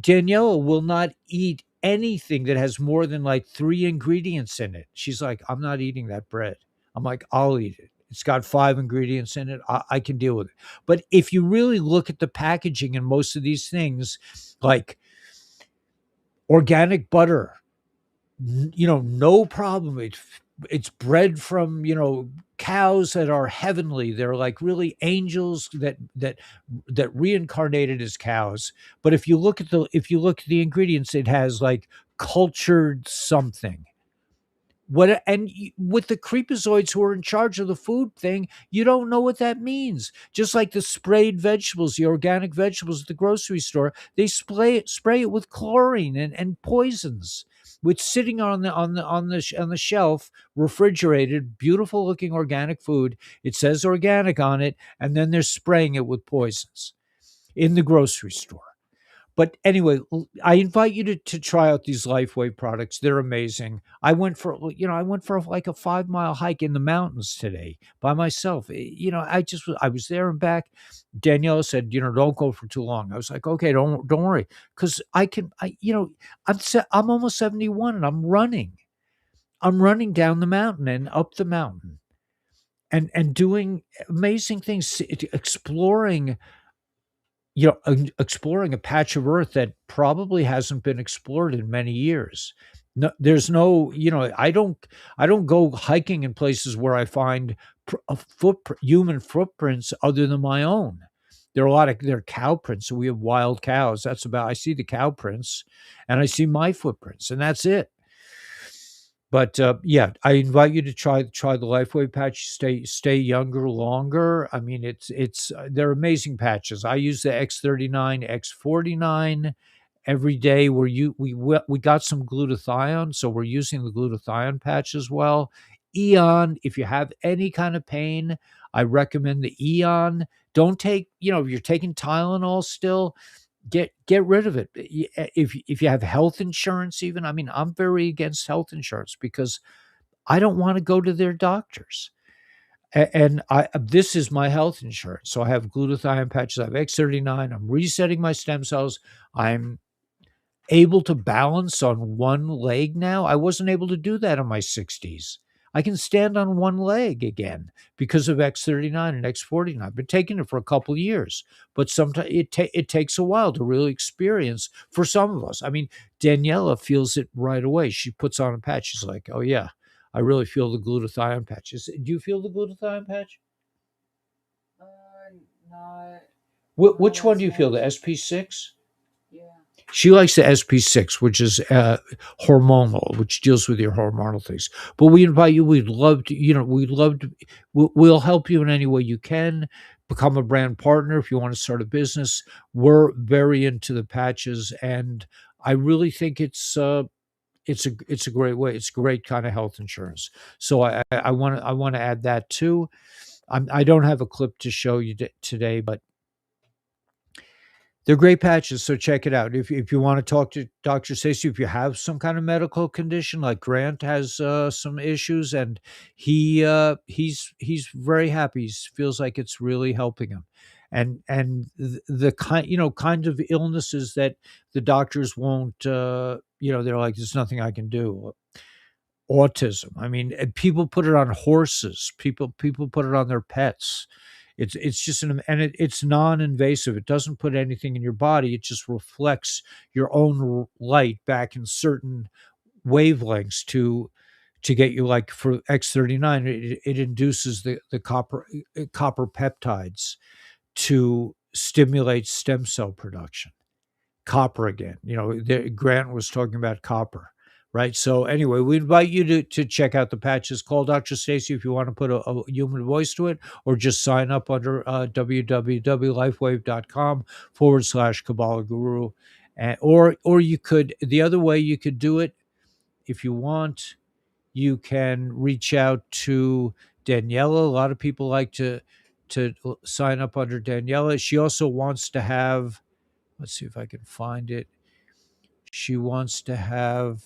Daniela will not eat anything that has more than like 3 ingredients in it. She's like, I'm not eating that bread. I'm like, I'll eat it. It's got 5 ingredients in it. I can deal with it. But if you really look at the packaging in most of these things, like organic butter, no problem. It's bred from, cows that are heavenly. They're like really angels that reincarnated as cows. But if you look at the ingredients, it has like cultured something. With the creepazoids who are in charge of the food thing, you don't know what that means. Just like the sprayed vegetables, the organic vegetables at the grocery store, they spray it with chlorine and poisons. With sitting on the shelf, refrigerated, beautiful looking organic food. It says organic on it, and then they're spraying it with poisons in the grocery store. But anyway, I invite you to try out these LifeWave products. They're amazing. I went for like a 5-mile hike in the mountains today by myself. I was there and back. Danielle said, don't go for too long. I was like, okay, don't worry. Cause I'm almost 71 and I'm running down the mountain and up the mountain and doing amazing things, exploring a patch of earth that probably hasn't been explored in many years. No, there's no, I don't go hiking in places where I find human footprints other than my own. There are cow prints. So we have wild cows. I see the cow prints and I see my footprints and that's it. But yeah, I invite you to try the LifeWave patch. Stay younger longer. I mean, they're amazing patches. I use the X39, X49, every day. We got some glutathione, so we're using the glutathione patch as well. Eon, if you have any kind of pain, I recommend the Eon. Don't take, if you're taking Tylenol still, get rid of it. If you have health insurance, even, I mean, I'm very against health insurance because I don't want to go to their doctors. And this is my health insurance. So I have glutathione patches, I have X39, I'm resetting my stem cells. I'm able to balance on one leg now. I wasn't able to do that in my 60s. I can stand on one leg again because of X39 and X49. I've been taking it for a couple of years, but sometimes it takes a while to really experience for some of us. I mean, Daniela feels it right away. She puts on a patch. She's like, oh, yeah, I really feel the glutathione patch. Do you feel the glutathione patch? Uh, not Which one as do you feel? The much. SP6? Yeah. She likes the SP6, which is hormonal, which deals with your hormonal things. But we invite you. We'd love to, we'll help you in any way you can. Become a brand partner if you want to start a business. We're very into the patches, and I really think it's a great way. It's great kind of health insurance. So I want to add that too. I don't have a clip to show you today, but they're great patches, so check it out. If you want to talk to Dr. Stacey, if you have some kind of medical condition, like Grant has some issues, and he's very happy. He feels like it's really helping him, and the kind of illnesses that the doctors won't, they're like, there's nothing I can do. Autism. I mean, people put it on horses. People put it on their pets. It's just it's non-invasive. It doesn't put anything in your body. It just reflects your own light back in certain wavelengths to get you, like for X39, it induces the copper peptides to stimulate stem cell production. Copper again. Grant was talking about copper, right? So anyway, we invite you to check out the patches. Call Dr. Stacey if you want to put a human voice to it, or just sign up under www.lifewave.com/Kabbalah Guru. Or you could, the other way you could do it, if you want, you can reach out to Daniela. A lot of people like to sign up under Daniela. She also wants to have, let's see if I can find it. She wants to have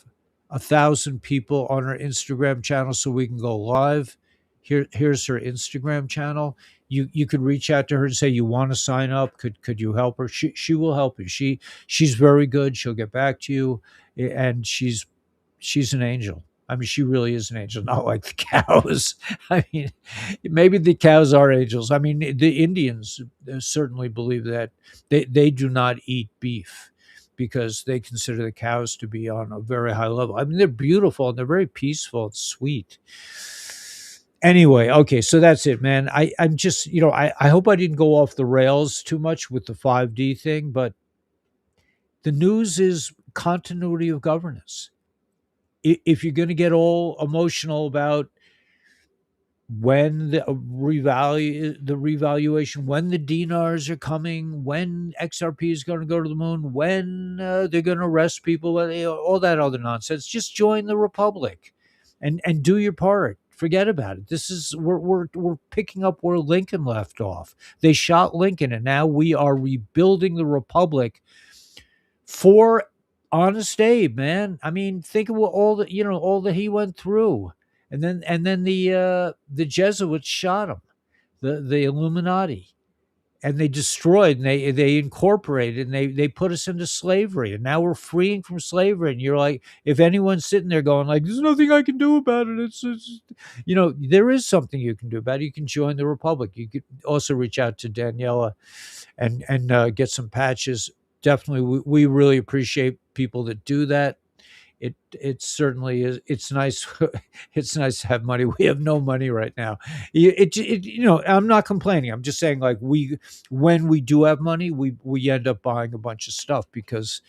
1,000 people on her Instagram channel so we can go live. Here's her Instagram channel. You could reach out to her and say you want to sign up. Could you help her? She will help you. She's very good. She'll get back to you, and she's an angel. I mean, she really is an angel, not like the cows. I mean, maybe the cows are angels. I mean, the Indians certainly believe that they do not eat beef because they consider the cows to be on a very high level. I mean, they're beautiful and they're very peaceful and sweet. Anyway, okay, so that's it, man. I'm just, I hope I didn't go off the rails too much with the 5D thing, but the news is continuity of governance. If you're going to get all emotional about when the revaluation, when the dinars are coming, when XRP is going to go to the moon, when they're going to arrest people, all that other nonsense, just join the republic and do your part. Forget about it. This is we're picking up where Lincoln left off. They shot Lincoln, and now we are rebuilding the republic for Honest Abe, man. I mean, think of all that he went through, and then the Jesuits shot him, the Illuminati, and they destroyed, and they incorporated, and they put us into slavery, and now we're freeing from slavery. And you're like, if anyone's sitting there going like, "There's nothing I can do about it," it's there is something you can do about it. You can join the republic. You could also reach out to Daniela and get some patches. Definitely, we really appreciate people that do that. It certainly is. It's nice. It's nice to have money. We have no money right now. I'm not complaining. I'm just saying, like, when we do have money, we end up buying a bunch of stuff, because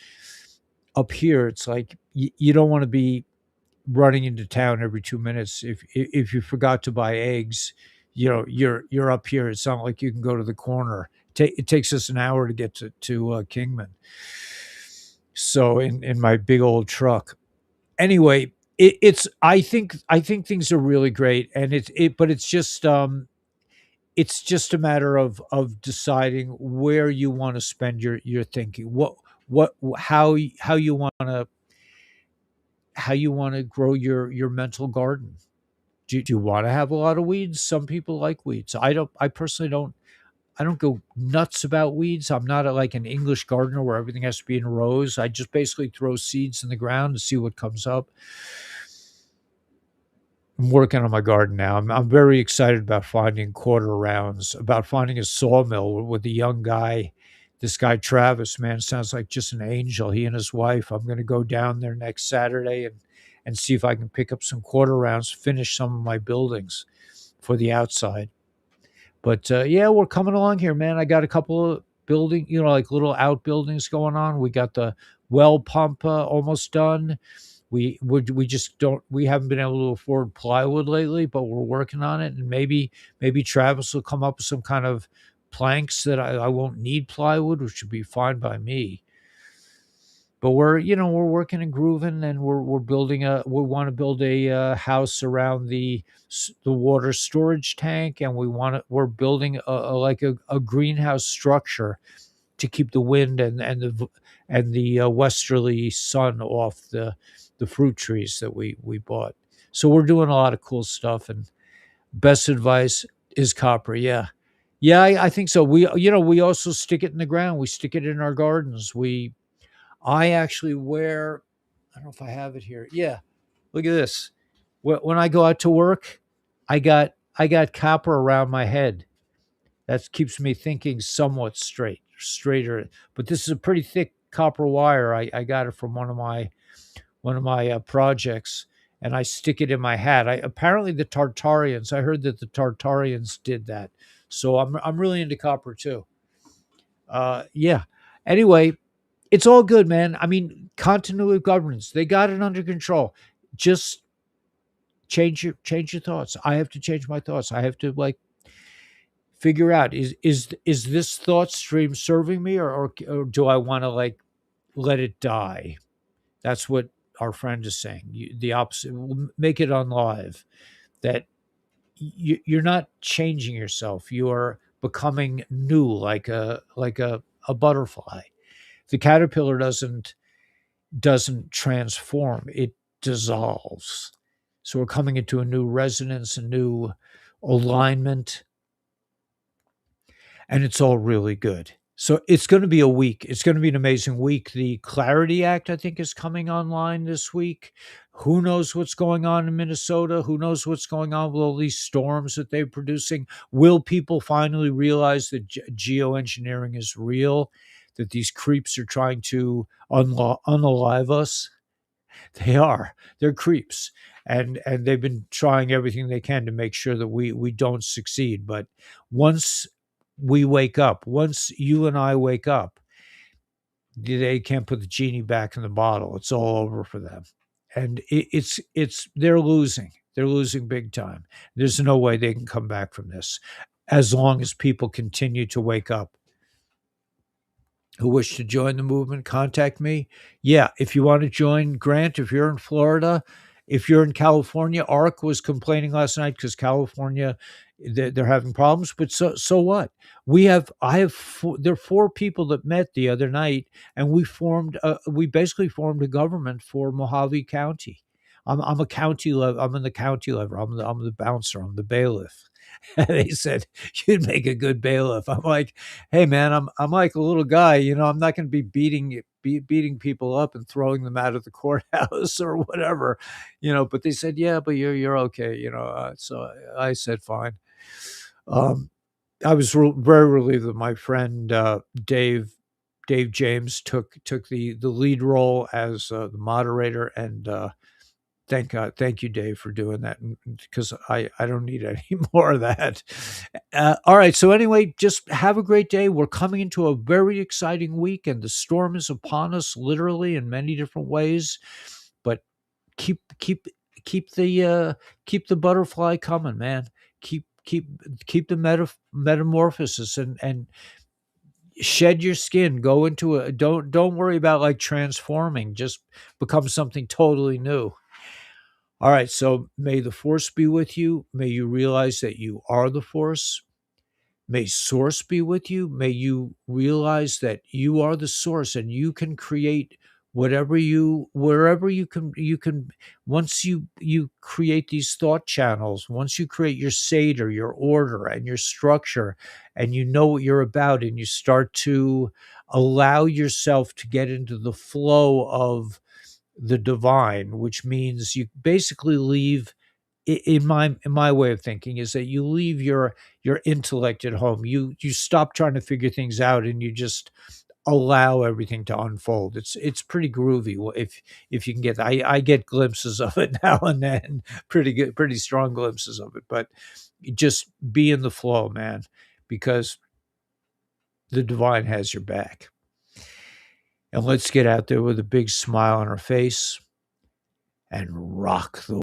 up here it's like you don't want to be running into town every 2 minutes. If you forgot to buy eggs, you're up here. It's not like you can go to the corner. It takes us an hour to get to Kingman. So in my big old truck. Anyway, it's I think things are really great, and but it's just a matter of deciding where you want to spend your thinking. What how you want to grow your mental garden. Do you want to have a lot of weeds? Some people like weeds. I personally don't. I don't go nuts about weeds. I'm not like an English gardener where everything has to be in rows. I just basically throw seeds in the ground and see what comes up. I'm working on my garden now. I'm very excited about finding quarter rounds, about finding a sawmill with a young guy. This guy Travis, man, sounds like just an angel. He and his wife. I'm going to go down there next Saturday and see if I can pick up some quarter rounds, finish some of my buildings for the outside. But yeah, we're coming along here, man. I got a couple of building, like little outbuildings going on. We got the well pump almost done. We just don't we haven't been able to afford plywood lately, but we're working on it, and maybe Travis will come up with some kind of planks that I won't need plywood, which would be fine by me. But we're working and grooving, and we're building a we want to build a house around the water storage tank, and we're building a greenhouse structure to keep the wind and the westerly sun off the fruit trees that we bought. So we're doing a lot of cool stuff. And best advice is copper. Yeah, yeah, I think so. We also stick it in the ground. We stick it in our gardens. I actually wear. I don't know if I have it here. Yeah, look at this. When I go out to work, I got copper around my head. That keeps me thinking somewhat straighter. But this is a pretty thick copper wire. I got it from one of my projects, and I stick it in my hat. Apparently the Tartarians. I heard that the Tartarians did that, so I'm really into copper too. Yeah. Anyway, it's all good, man. I mean, continuity of governance. They got it under control. Just change your thoughts. I have to change my thoughts. I have to like figure out is this thought stream serving me, or do I want to like let it die? That's what our friend is saying. The opposite. Make it on live. That you're not changing yourself. You are becoming new, like a butterfly. The caterpillar doesn't transform. It dissolves. So we're coming into a new resonance, a new alignment, and it's all really good. So it's going to be a week. It's going to be an amazing week. The Clarity Act, I think, is coming online this week. Who knows what's going on in Minnesota? Who knows what's going on with all these storms that they're producing? Will people finally realize that geoengineering is real? That these creeps are trying to unalive us? They are. They're creeps, and they've been trying everything they can to make sure that we don't succeed. But once we wake up, once you and I wake up, they can't put the genie back in the bottle. It's all over for them, and it's they're losing. They're losing big time. There's no way they can come back from this as long as people continue to wake up. Who wish to join the movement, contact me. Yeah, if you want to join, Grant, if you're in Florida, if you're in California, ARC was complaining last night because California, they're having problems. But so what? I have there are four people that met the other night, and we basically formed a government for Mojave County. I'm a county level. I'm in the county level. I'm the bouncer. I'm the bailiff. They said you'd make a good bailiff. I'm like, hey man, I'm like a little guy, I'm not going to be beating people up and throwing them out of the courthouse or whatever, But they said, yeah, but you're okay, So I said, fine. Um, I was very relieved that my friend Dave James took the lead role as the moderator, and thank God. Thank you, Dave, for doing that, because I don't need any more of that. All right. So anyway, just have a great day. We're coming into a very exciting week, and the storm is upon us, literally in many different ways. But keep keep keep the butterfly coming, man. Keep the metamorphosis, and Shed your skin, go into a don't worry about like transforming, just become something totally new. All right, so may the force be with you. May you realize that you are the force. May source be with you. May you realize that you are the source and you can create wherever you can once you create these thought channels, once you create your seder, your order and your structure, and you know what you're about, and you start to allow yourself to get into the flow of the divine, which means you basically leave, in my way of thinking, is that you leave your intellect at home. You stop trying to figure things out and you just allow everything to unfold. It's pretty groovy if you can get. I get glimpses of it now and then, pretty good, pretty strong glimpses of it. But you just be in the flow, man, because the divine has your back. And let's get out there with a big smile on our face and rock the